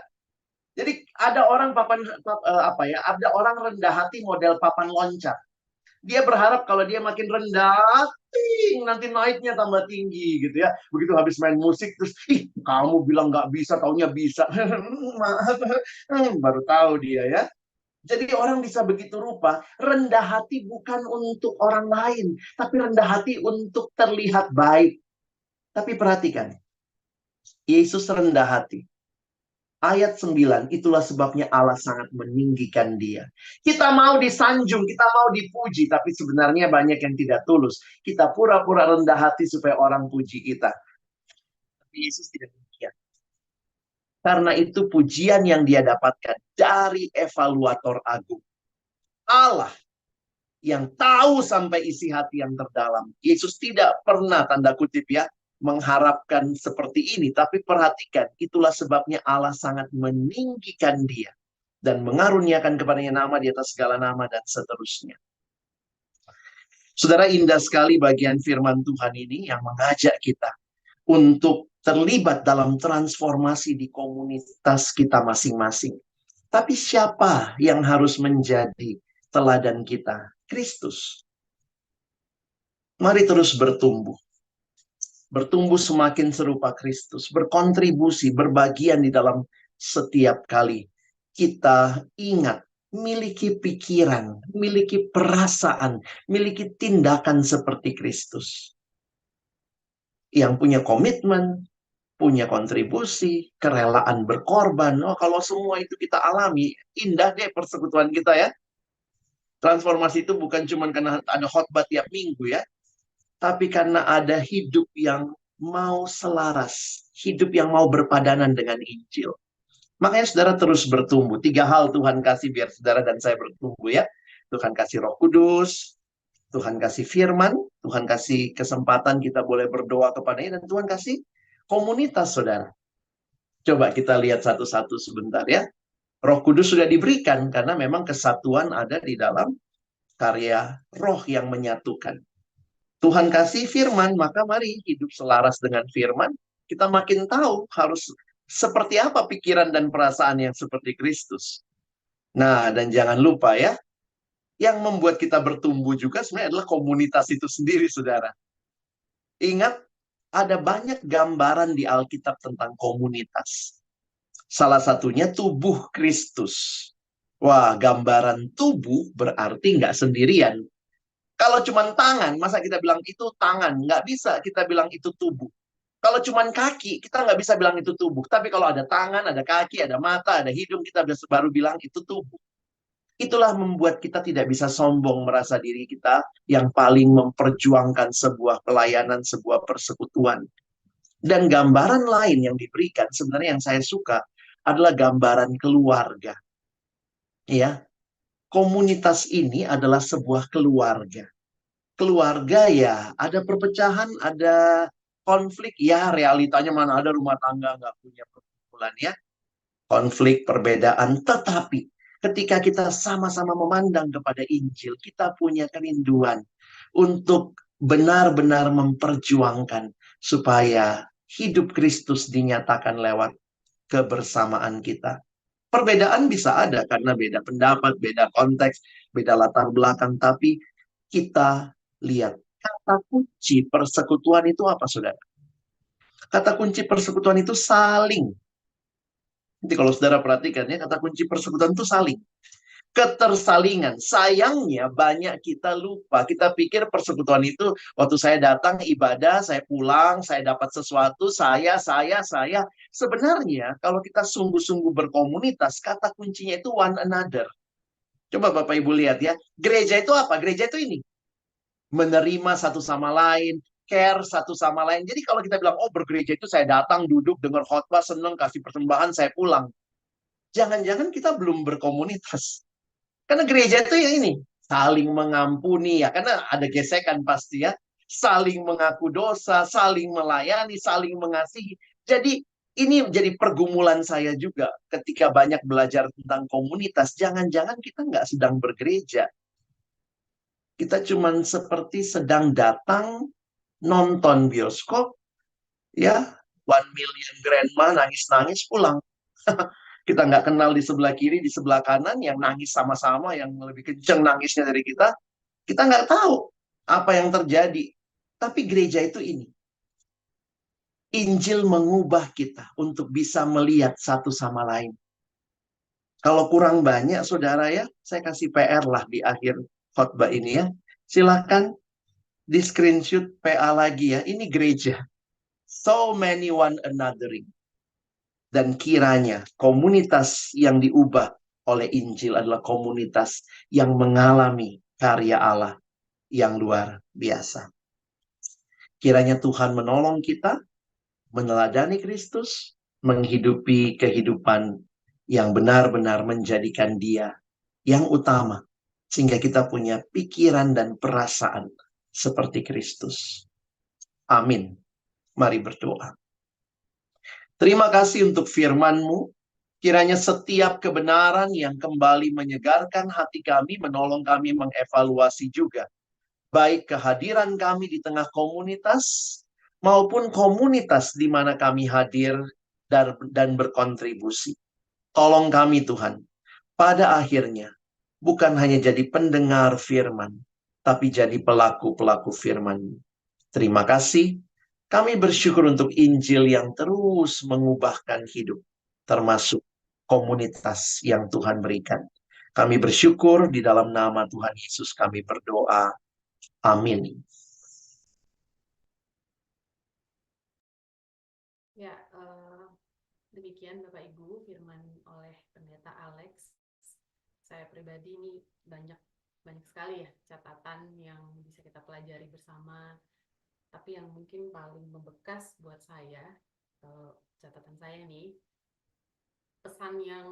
D: Jadi ada orang ada orang rendah hati model papan loncat. Dia berharap kalau dia makin rendah, nanti naiknya tambah tinggi gitu ya. Begitu habis main musik terus, kamu bilang nggak bisa, taunya bisa. Maaf, baru tahu dia ya. Jadi orang bisa begitu rupa, rendah hati bukan untuk orang lain, tapi rendah hati untuk terlihat baik. Tapi perhatikan, Yesus rendah hati. Ayat 9, itulah sebabnya Allah sangat meninggikan dia. Kita mau disanjung, kita mau dipuji, tapi sebenarnya banyak yang tidak tulus. Kita pura-pura rendah hati supaya orang puji kita. Tapi Yesus tidak demikian. Karena itu pujian yang dia dapatkan dari evaluator agung. Allah yang tahu sampai isi hati yang terdalam. Yesus tidak pernah, tanda kutip ya, mengharapkan seperti ini. Tapi perhatikan, itulah sebabnya Allah sangat meninggikan dia. Dan mengaruniakan kepadanya nama di atas segala nama dan seterusnya. Saudara, indah sekali bagian firman Tuhan ini yang mengajak kita untuk terlibat dalam transformasi di komunitas kita masing-masing. Tapi siapa yang harus menjadi teladan kita? Kristus. Mari terus bertumbuh. Bertumbuh semakin serupa Kristus. Berkontribusi, berbagian di dalam setiap kali kita ingat, miliki pikiran, miliki perasaan, miliki tindakan seperti Kristus. Yang punya komitmen, punya kontribusi, kerelaan berkorban. Kalau semua itu kita alami, indah deh persekutuan kita ya. Transformasi itu bukan cuma karena ada khotbah tiap minggu ya, tapi karena ada hidup yang mau selaras, hidup yang mau berpadanan dengan Injil. Makanya saudara terus bertumbuh. 3 hal Tuhan kasih biar saudara dan saya bertumbuh ya. Tuhan kasih Roh Kudus, Tuhan kasih firman, Tuhan kasih kesempatan kita boleh berdoa kepadanya, dan Tuhan kasih komunitas saudara. Coba kita lihat satu-satu sebentar ya. Roh Kudus sudah diberikan karena memang kesatuan ada di dalam karya Roh yang menyatukan. Tuhan kasih firman, maka mari hidup selaras dengan firman. Kita makin tahu harus seperti apa pikiran dan perasaan yang seperti Kristus. Nah, dan jangan lupa ya, yang membuat kita bertumbuh juga sebenarnya adalah komunitas itu sendiri, saudara. Ingat, ada banyak gambaran di Alkitab tentang komunitas. Salah satunya tubuh Kristus. Wah, gambaran tubuh berarti nggak sendirian. Kalau cuma tangan, masa kita bilang itu tangan? Nggak bisa kita bilang itu tubuh. Kalau cuma kaki, kita nggak bisa bilang itu tubuh. Tapi kalau ada tangan, ada kaki, ada mata, ada hidung, kita baru bilang itu tubuh. Itulah membuat kita tidak bisa sombong merasa diri kita yang paling memperjuangkan sebuah pelayanan, sebuah persekutuan. Dan gambaran lain yang diberikan, sebenarnya yang saya suka, adalah gambaran keluarga. Ya, komunitas ini adalah sebuah keluarga. Keluarga ya, ada perpecahan, ada konflik, ya realitanya mana ada rumah tangga nggak punya perkumpulan ya. Konflik, perbedaan, tetapi ketika kita sama-sama memandang kepada Injil, kita punya kerinduan untuk benar-benar memperjuangkan supaya hidup Kristus dinyatakan lewat kebersamaan kita. Perbedaan bisa ada karena beda pendapat, beda konteks, beda latar belakang, tapi kita lihat kata kunci persekutuan itu apa, saudara? Kata kunci persekutuan itu saling. Nanti kalau saudara perhatikan ya, kata kunci persekutuan itu saling. Ketersalingan. Sayangnya banyak kita lupa. Kita pikir persekutuan itu waktu saya datang ibadah, saya pulang, saya dapat sesuatu, saya. Sebenarnya kalau kita sungguh-sungguh berkomunitas, kata kuncinya itu one another. Coba Bapak Ibu lihat ya. Gereja itu apa? Gereja itu ini. Menerima satu sama lain, care satu sama lain. Jadi kalau kita bilang, oh bergereja itu saya datang, duduk, dengar khotbah, senang, kasih persembahan, saya pulang. Jangan-jangan kita belum berkomunitas. Karena gereja itu ya ini, saling mengampuni ya. Karena ada gesekan pasti ya. Saling mengaku dosa, saling melayani, saling mengasihi. Jadi ini jadi pergumulan saya juga ketika banyak belajar tentang komunitas. Jangan-jangan kita nggak sedang bergereja. Kita cuman seperti sedang datang nonton bioskop, ya, 1 million grandma nangis-nangis pulang. Kita nggak kenal di sebelah kiri, di sebelah kanan, yang nangis sama-sama, yang lebih kenceng nangisnya dari kita. Kita nggak tahu apa yang terjadi. Tapi gereja itu ini. Injil mengubah kita untuk bisa melihat satu sama lain. Kalau kurang banyak, saudara ya, saya kasih PR lah di akhir khotbah ini ya. Silakan di screenshot PA lagi ya. Ini gereja. So many one anothering. Dan kiranya komunitas yang diubah oleh Injil adalah komunitas yang mengalami karya Allah yang luar biasa. Kiranya Tuhan menolong kita meneladani Kristus, menghidupi kehidupan yang benar-benar menjadikan Dia yang utama, sehingga kita punya pikiran dan perasaan seperti Kristus. Amin. Mari berdoa. Terima kasih untuk firman-Mu. Kiranya setiap kebenaran yang kembali menyegarkan hati kami, menolong kami mengevaluasi juga, baik kehadiran kami di tengah komunitas, maupun komunitas di mana kami hadir dan berkontribusi. Tolong kami Tuhan, pada akhirnya, bukan hanya jadi pendengar firman, tapi jadi pelaku-pelaku firman. Terima kasih. Kami bersyukur untuk Injil yang terus mengubahkan hidup, termasuk komunitas yang Tuhan berikan. Kami bersyukur di dalam nama Tuhan Yesus kami berdoa. Amin.
B: Ya, demikian Bapak Ibu firman oleh Pendeta Alex. Saya pribadi ini banyak sekali ya catatan yang bisa kita pelajari bersama. Tapi yang mungkin paling membekas buat saya, catatan saya nih, pesan yang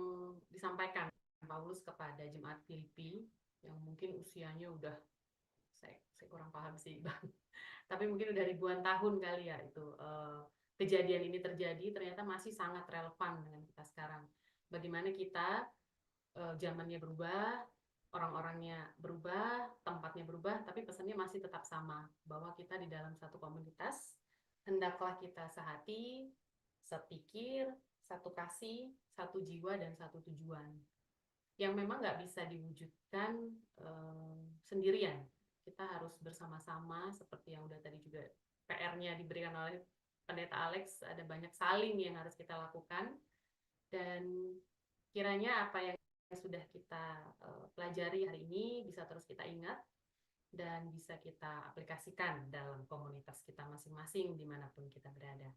B: disampaikan Paulus kepada jemaat Filipi, yang mungkin usianya udah, saya kurang paham sih Bang, tapi mungkin udah ribuan tahun kali ya itu kejadian ini terjadi, ternyata masih sangat relevan dengan kita sekarang. Bagaimana kita zamannya berubah, orang-orangnya berubah, tempatnya berubah, tapi pesannya masih tetap sama, bahwa kita di dalam satu komunitas, hendaklah kita sehati, sepikir, satu kasih, satu jiwa, dan satu tujuan. Yang memang nggak bisa diwujudkan sendirian. Kita harus bersama-sama, seperti yang udah tadi juga PR-nya diberikan oleh Pendeta Alex, ada banyak saling yang harus kita lakukan, dan kiranya apa yang sudah kita pelajari hari ini bisa terus kita ingat dan bisa kita aplikasikan dalam komunitas kita masing-masing dimanapun kita berada.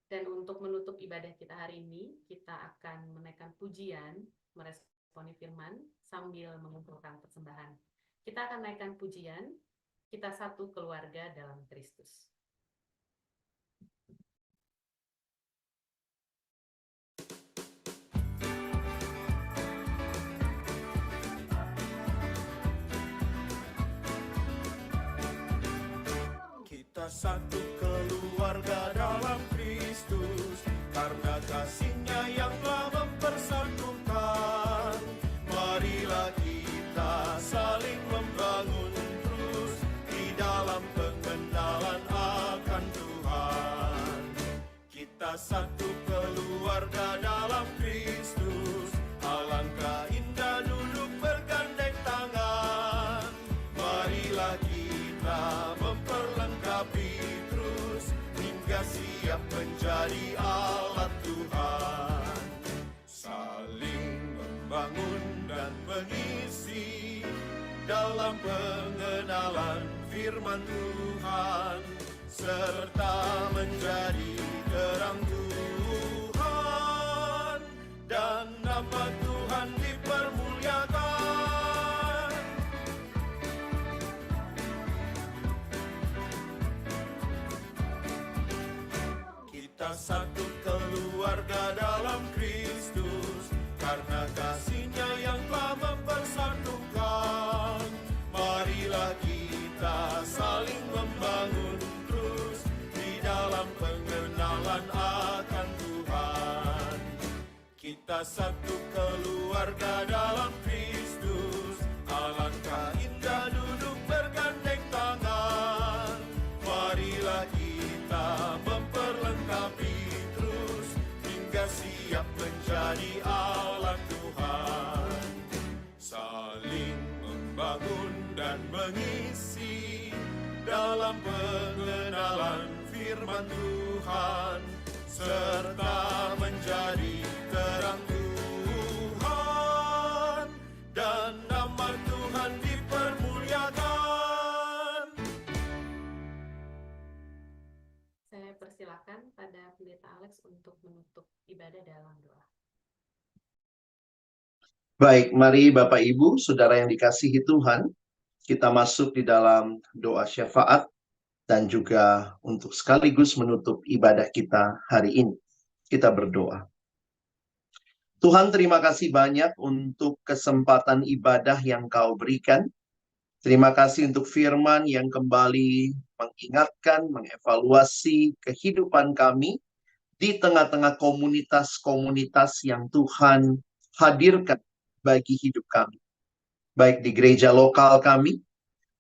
B: Dan untuk menutup ibadah kita hari ini, kita akan menaikkan pujian, meresponi firman sambil mengumpulkan persembahan. Kita akan naikkan pujian, kita satu keluarga dalam Kristus.
C: Kita satu keluarga dalam Kristus, karena kasih-Nya yang telah mempersatukan. Marilah kita saling membangun terus di dalam pengenalan akan Tuhan. Kita satu keluarga dalam Kristus, alangkah indah duduk bergandeng tangan. Marilah kita memperlengkapi terus hingga siap menjadi alat Tuhan. Saling membangun dan mengisi dalam pengenalan firman Tuhan, serta menjadi terang Tuhan, dan nama Tuhan dipermuliakan. Kita satu keluarga dalam Kristus, karena kasih-Nya yang telah mempersatukan. Marilah kita saling membangun terus di dalam pengenalan akan Tuhan. Kita satu keluarga dalam Kristus, alangkah indah duduk dengan mengisi dalam pengenalan firman Tuhan, serta menjadi terang Tuhan, dan nama Tuhan dipermuliakan.
B: Saya persilakan pada Pendeta Alex untuk menutup ibadah dalam doa.
D: Baik, mari Bapak Ibu, Saudara yang dikasihi Tuhan, kita masuk di dalam doa syafaat dan juga untuk sekaligus menutup ibadah kita hari ini. Kita berdoa. Tuhan, terima kasih banyak untuk kesempatan ibadah yang Kau berikan. Terima kasih untuk firman yang kembali mengingatkan, mengevaluasi kehidupan kami di tengah-tengah komunitas-komunitas yang Tuhan hadirkan bagi hidup kami. Baik di gereja lokal kami,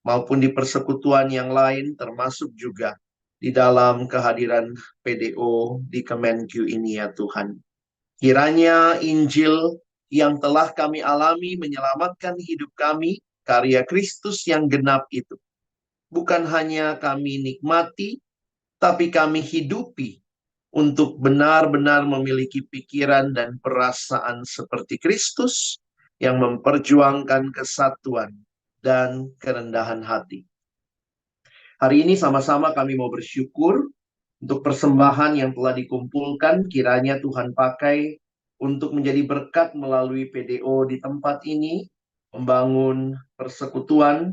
D: maupun di persekutuan yang lain, termasuk juga di dalam kehadiran PDO di Kemenq ini ya Tuhan. Kiranya Injil yang telah kami alami menyelamatkan hidup kami, karya Kristus yang genap itu, bukan hanya kami nikmati, tapi kami hidupi untuk benar-benar memiliki pikiran dan perasaan seperti Kristus yang memperjuangkan kesatuan dan kerendahan hati. Hari ini sama-sama kami mau bersyukur untuk persembahan yang telah dikumpulkan, kiranya Tuhan pakai untuk menjadi berkat melalui PDO di tempat ini, membangun persekutuan,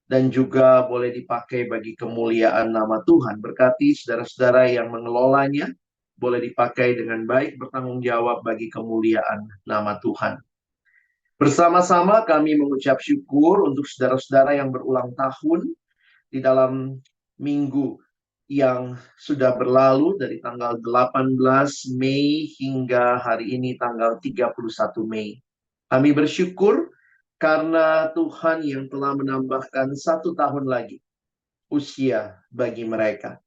D: dan juga boleh dipakai bagi kemuliaan nama Tuhan. Berkati saudara-saudara yang mengelolanya, boleh dipakai dengan baik, bertanggung jawab bagi kemuliaan nama Tuhan. Bersama-sama kami mengucap syukur untuk saudara-saudara yang berulang tahun di dalam minggu yang sudah berlalu dari tanggal 18 Mei hingga hari ini tanggal 31 Mei. Kami bersyukur karena Tuhan yang telah menambahkan 1 tahun lagi usia bagi mereka.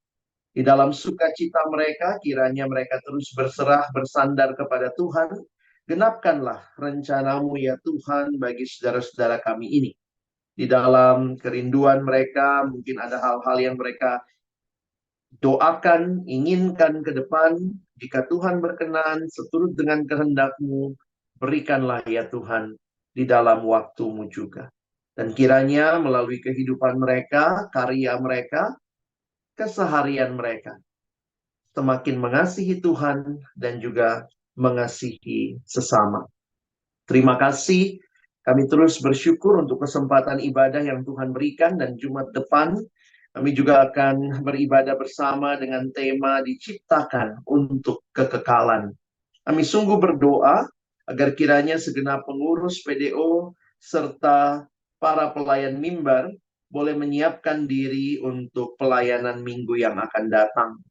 D: Di dalam sukacita mereka, kiranya mereka terus berserah, bersandar kepada Tuhan. Genapkanlah rencana-Mu ya Tuhan bagi saudara-saudara kami ini. Di dalam kerinduan mereka, mungkin ada hal-hal yang mereka doakan, inginkan ke depan. Jika Tuhan berkenan, seturut dengan kehendak-Mu, berikanlah ya Tuhan di dalam waktu-Mu juga. Dan kiranya melalui kehidupan mereka, karya mereka, keseharian mereka, semakin mengasihi Tuhan dan juga mengasihi sesama. Terima kasih. Kami terus bersyukur untuk kesempatan ibadah yang Tuhan berikan, dan Jumat depan kami juga akan beribadah bersama dengan tema diciptakan untuk kekekalan. Kami sungguh berdoa agar kiranya segenap pengurus PDO serta para pelayan mimbar boleh menyiapkan diri untuk pelayanan minggu yang akan datang.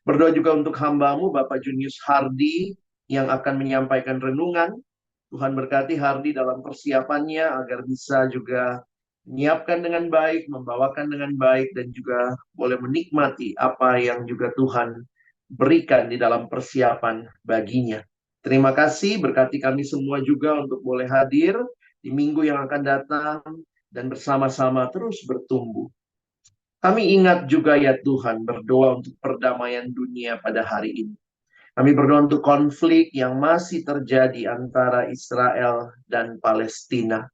D: Berdoa juga untuk hamba-Mu Bapak Junius Hardi yang akan menyampaikan renungan. Tuhan berkati Hardi dalam persiapannya agar bisa juga menyiapkan dengan baik, membawakan dengan baik, dan juga boleh menikmati apa yang juga Tuhan berikan di dalam persiapan baginya. Terima kasih, berkati kami semua juga untuk boleh hadir di minggu yang akan datang dan bersama-sama terus bertumbuh. Kami ingat juga ya Tuhan, berdoa untuk perdamaian dunia pada hari ini. Kami berdoa untuk konflik yang masih terjadi antara Israel dan Palestina.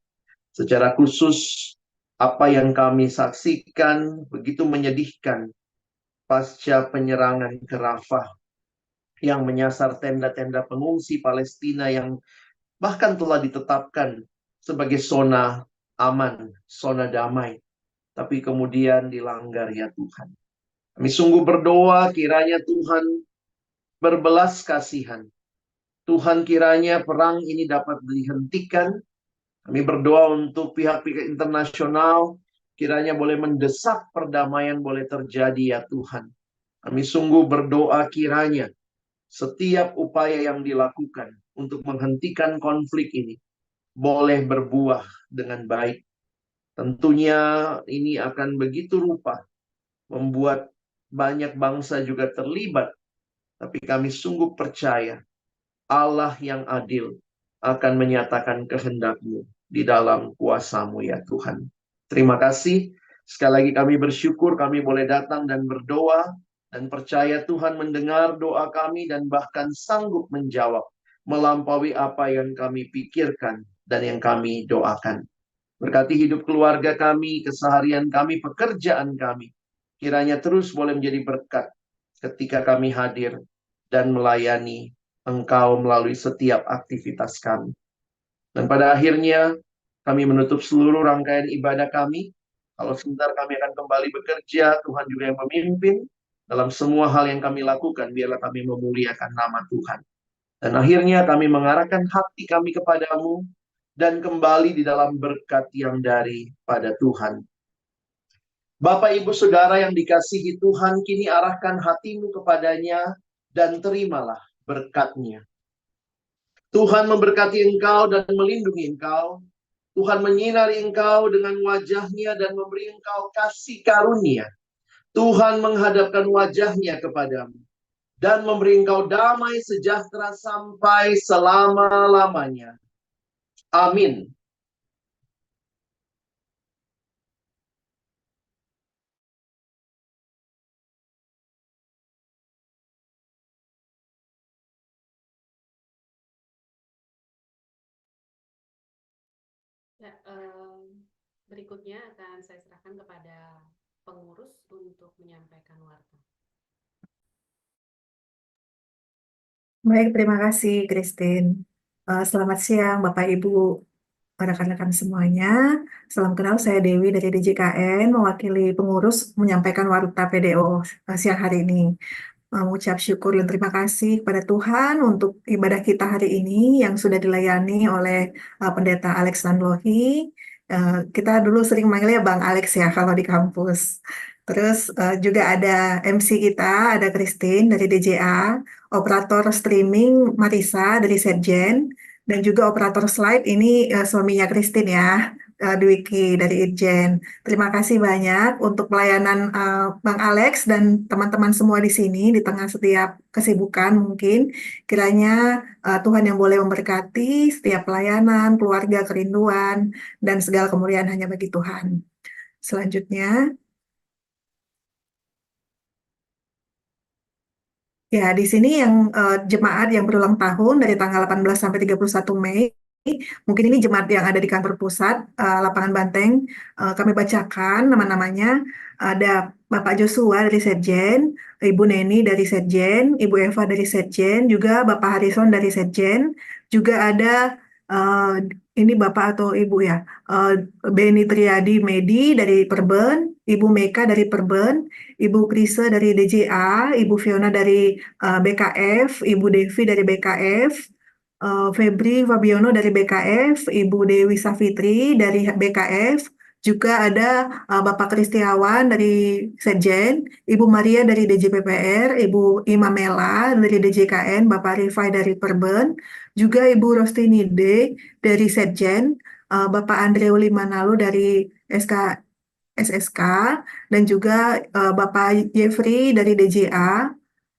D: Secara khusus, apa yang kami saksikan begitu menyedihkan pasca penyerangan ke Rafah yang menyasar tenda-tenda pengungsi Palestina yang bahkan telah ditetapkan sebagai zona aman, zona damai. Tapi kemudian dilanggar ya Tuhan. Kami sungguh berdoa kiranya Tuhan berbelas kasihan. Tuhan kiranya perang ini dapat dihentikan. Kami berdoa untuk pihak-pihak internasional, kiranya boleh mendesak perdamaian boleh terjadi ya Tuhan. Kami sungguh berdoa kiranya setiap upaya yang dilakukan untuk menghentikan konflik ini boleh berbuah dengan baik. Tentunya ini akan begitu rupa membuat banyak bangsa juga terlibat. Tapi kami sungguh percaya Allah yang adil akan menyatakan kehendak-Mu di dalam kuasa-Mu ya Tuhan. Terima kasih. Sekali lagi kami bersyukur kami boleh datang dan berdoa dan percaya Tuhan mendengar doa kami dan bahkan sanggup menjawab melampaui apa yang kami pikirkan dan yang kami doakan. Berkati hidup keluarga kami, keseharian kami, pekerjaan kami. Kiranya terus boleh menjadi berkat ketika kami hadir dan melayani Engkau melalui setiap aktivitas kami. Dan pada akhirnya kami menutup seluruh rangkaian ibadah kami. Kalau sebentar kami akan kembali bekerja, Tuhan juga yang memimpin. Dalam semua hal yang kami lakukan, biarlah kami memuliakan nama Tuhan. Dan akhirnya kami mengarahkan hati kami kepadamu dan kembali di dalam berkat yang daripada Tuhan. Bapak, Ibu, Saudara yang dikasihi Tuhan, kini arahkan hatimu kepadanya dan terimalah berkat-Nya. Tuhan memberkati engkau dan melindungi engkau. Tuhan menyinari engkau dengan wajah-Nya dan memberi engkau kasih karunia. Tuhan menghadapkan wajah-Nya kepadamu dan memberi engkau damai sejahtera sampai selama-lamanya. Amin.
B: Ya, berikutnya akan saya serahkan kepada pengurus untuk menyampaikan warta.
A: Baik, terima kasih, Christine. Selamat siang, Bapak Ibu, rekan-rekan semuanya. Salam kenal, saya Dewi dari DJKN, mewakili pengurus menyampaikan warta PDO siang hari ini. Mengucap syukur dan terima kasih kepada Tuhan untuk ibadah kita hari ini yang sudah dilayani oleh Pendeta Alex Nanlohi. Kita dulu sering manggilnya Bang Alex ya kalau di kampus. Terus juga ada MC kita, ada Christine dari DJA, operator streaming Marisa dari Setjen, dan juga operator slide ini suaminya Christine ya, Dwiki dari Itjen. Terima kasih banyak untuk pelayanan Bang Alex dan teman-teman semua di sini di tengah setiap kesibukan mungkin. Kiranya Tuhan yang boleh memberkati setiap pelayanan, keluarga, kerinduan, dan segala kemuliaan hanya bagi Tuhan. Selanjutnya, ya di sini yang jemaat yang berulang tahun dari tanggal 18 sampai 31 Mei. Mungkin ini jemaat yang ada di kantor pusat Lapangan Banteng. Kami bacakan nama-namanya. Ada Bapak Joshua dari Setjen, Ibu Neni dari Setjen, Ibu Eva dari Setjen, juga Bapak Harrison dari Setjen. Juga ada ini Bapak atau Ibu ya, Beni Triadi Medi dari Perben, Ibu Meka dari Perben, Ibu Krise dari DJA, Ibu Fiona dari BKF, Ibu Devi dari BKF, Febri Fabiono dari BKF, Ibu Dewi Safitri dari BKF, juga ada Bapak Kristiawan dari Setjen, Ibu Maria dari DJPPR, Ibu Imamela dari DJKN, Bapak Rifai dari Perben, juga Ibu Rostinide dari Setjen, Bapak Andreu Limanalu dari SSK, dan juga Bapak Jeffrey dari DJA,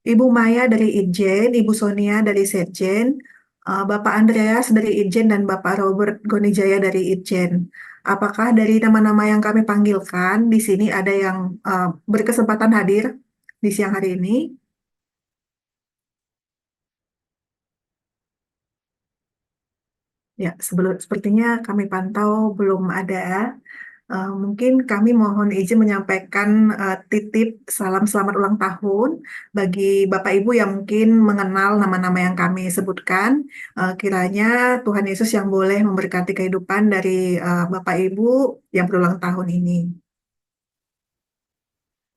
A: Ibu Maya dari Itjen, Ibu Sonia dari Setjen, Bapak Andreas dari Itjen, dan Bapak Robert Gonijaya dari Itjen. Apakah dari nama-nama yang kami panggilkan di sini ada yang berkesempatan hadir di siang hari ini? Ya, sepertinya kami pantau belum ada. Mungkin kami mohon izin menyampaikan titip salam selamat ulang tahun bagi Bapak Ibu yang mungkin mengenal nama-nama yang kami sebutkan. Kiranya Tuhan Yesus yang boleh memberkati kehidupan dari Bapak Ibu yang berulang tahun ini.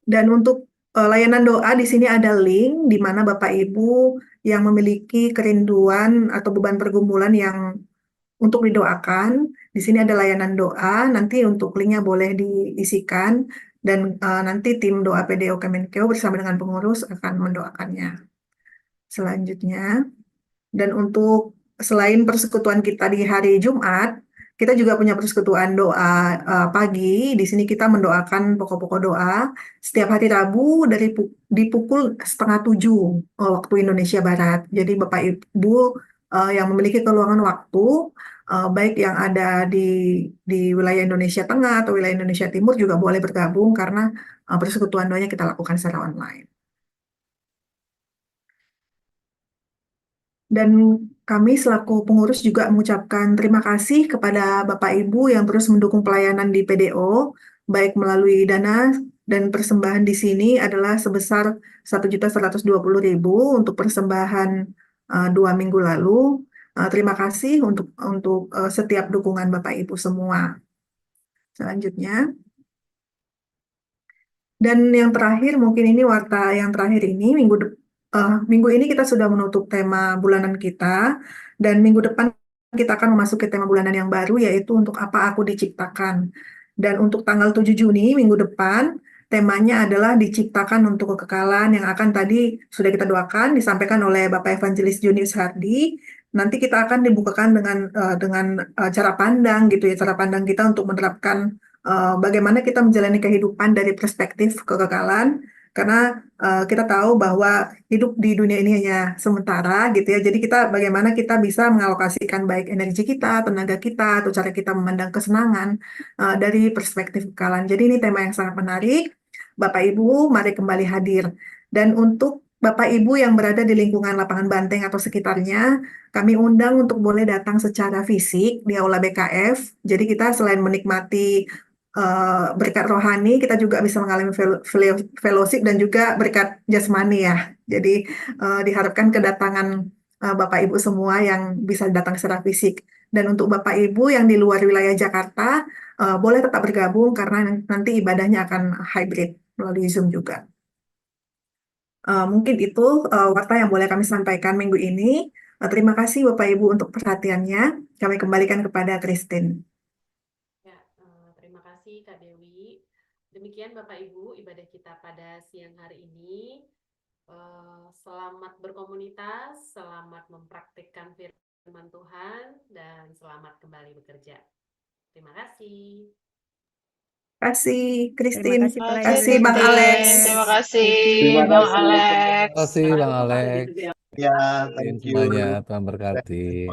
A: Dan untuk layanan doa di sini ada link di mana Bapak Ibu yang memiliki kerinduan atau beban pergumulan yang untuk didoakan. Di sini ada layanan doa, nanti untuk linknya boleh diisikan, dan nanti tim doa PDO Kemenkeu bersama dengan pengurus akan mendoakannya. Selanjutnya, dan untuk selain persekutuan kita di hari Jumat, kita juga punya persekutuan doa pagi. Di sini kita mendoakan pokok-pokok doa setiap hari Rabu di pukul 6:30 waktu Indonesia Barat. Jadi Bapak Ibu yang memiliki keluangan waktu, baik yang ada di wilayah Indonesia Tengah atau wilayah Indonesia Timur juga boleh bergabung karena persekutuan doanya kita lakukan secara online. Dan kami selaku pengurus juga mengucapkan terima kasih kepada Bapak Ibu yang terus mendukung pelayanan di PDO, baik melalui dana dan persembahan di sini adalah sebesar 1.120.000 untuk persembahan 2 minggu lalu. Terima kasih untuk setiap dukungan Bapak Ibu semua. Selanjutnya. Dan yang terakhir, mungkin ini warta yang terakhir ini, minggu ini kita sudah menutup tema bulanan kita, dan minggu depan kita akan memasuki tema bulanan yang baru, yaitu untuk apa aku diciptakan. Dan untuk tanggal 7 Juni, minggu depan, temanya adalah diciptakan untuk kekekalan yang akan tadi sudah kita doakan, disampaikan oleh Bapak Evangelis Junius Hardy. Nanti kita akan dibukakan dengan cara pandang gitu ya, cara pandang kita untuk menerapkan bagaimana kita menjalani kehidupan dari perspektif kekekalan, karena kita tahu bahwa hidup di dunia ini hanya sementara gitu ya. Jadi bagaimana kita bisa mengalokasikan baik energi kita, tenaga kita, atau cara kita memandang kesenangan dari perspektif kekekalan. Jadi ini tema yang sangat menarik. Bapak Ibu, mari kembali hadir. Dan untuk Bapak Ibu yang berada di lingkungan lapangan Banteng atau sekitarnya, kami undang untuk boleh datang secara fisik di Aula BKF. Jadi kita selain menikmati berkat rohani, kita juga bisa mengalami fellowship dan juga berkat jasmani ya. Jadi diharapkan kedatangan Bapak Ibu semua yang bisa datang secara fisik. Dan untuk Bapak Ibu yang di luar wilayah Jakarta, boleh tetap bergabung karena nanti ibadahnya akan hybrid melalui Zoom juga. Mungkin itu warta yang boleh kami sampaikan minggu ini. Terima kasih Bapak Ibu untuk perhatiannya. Kami kembalikan kepada Christine.
B: Ya, terima kasih Kak Dewi. Demikian Bapak Ibu ibadah kita pada siang hari ini. Selamat berkomunitas, selamat mempraktikkan firman Tuhan, dan selamat kembali bekerja. Terima kasih.
A: Terima kasih, Christine.
E: Terima kasih
A: Terima
E: pelayan.
A: kasih, Bang Alex.
F: Terima kasih
D: Terima
F: Bang
D: kasih.
F: Alex.
G: Terima kasih Bang Alex.
D: Ya, thank you.
G: Semuanya, Tuhan berkati.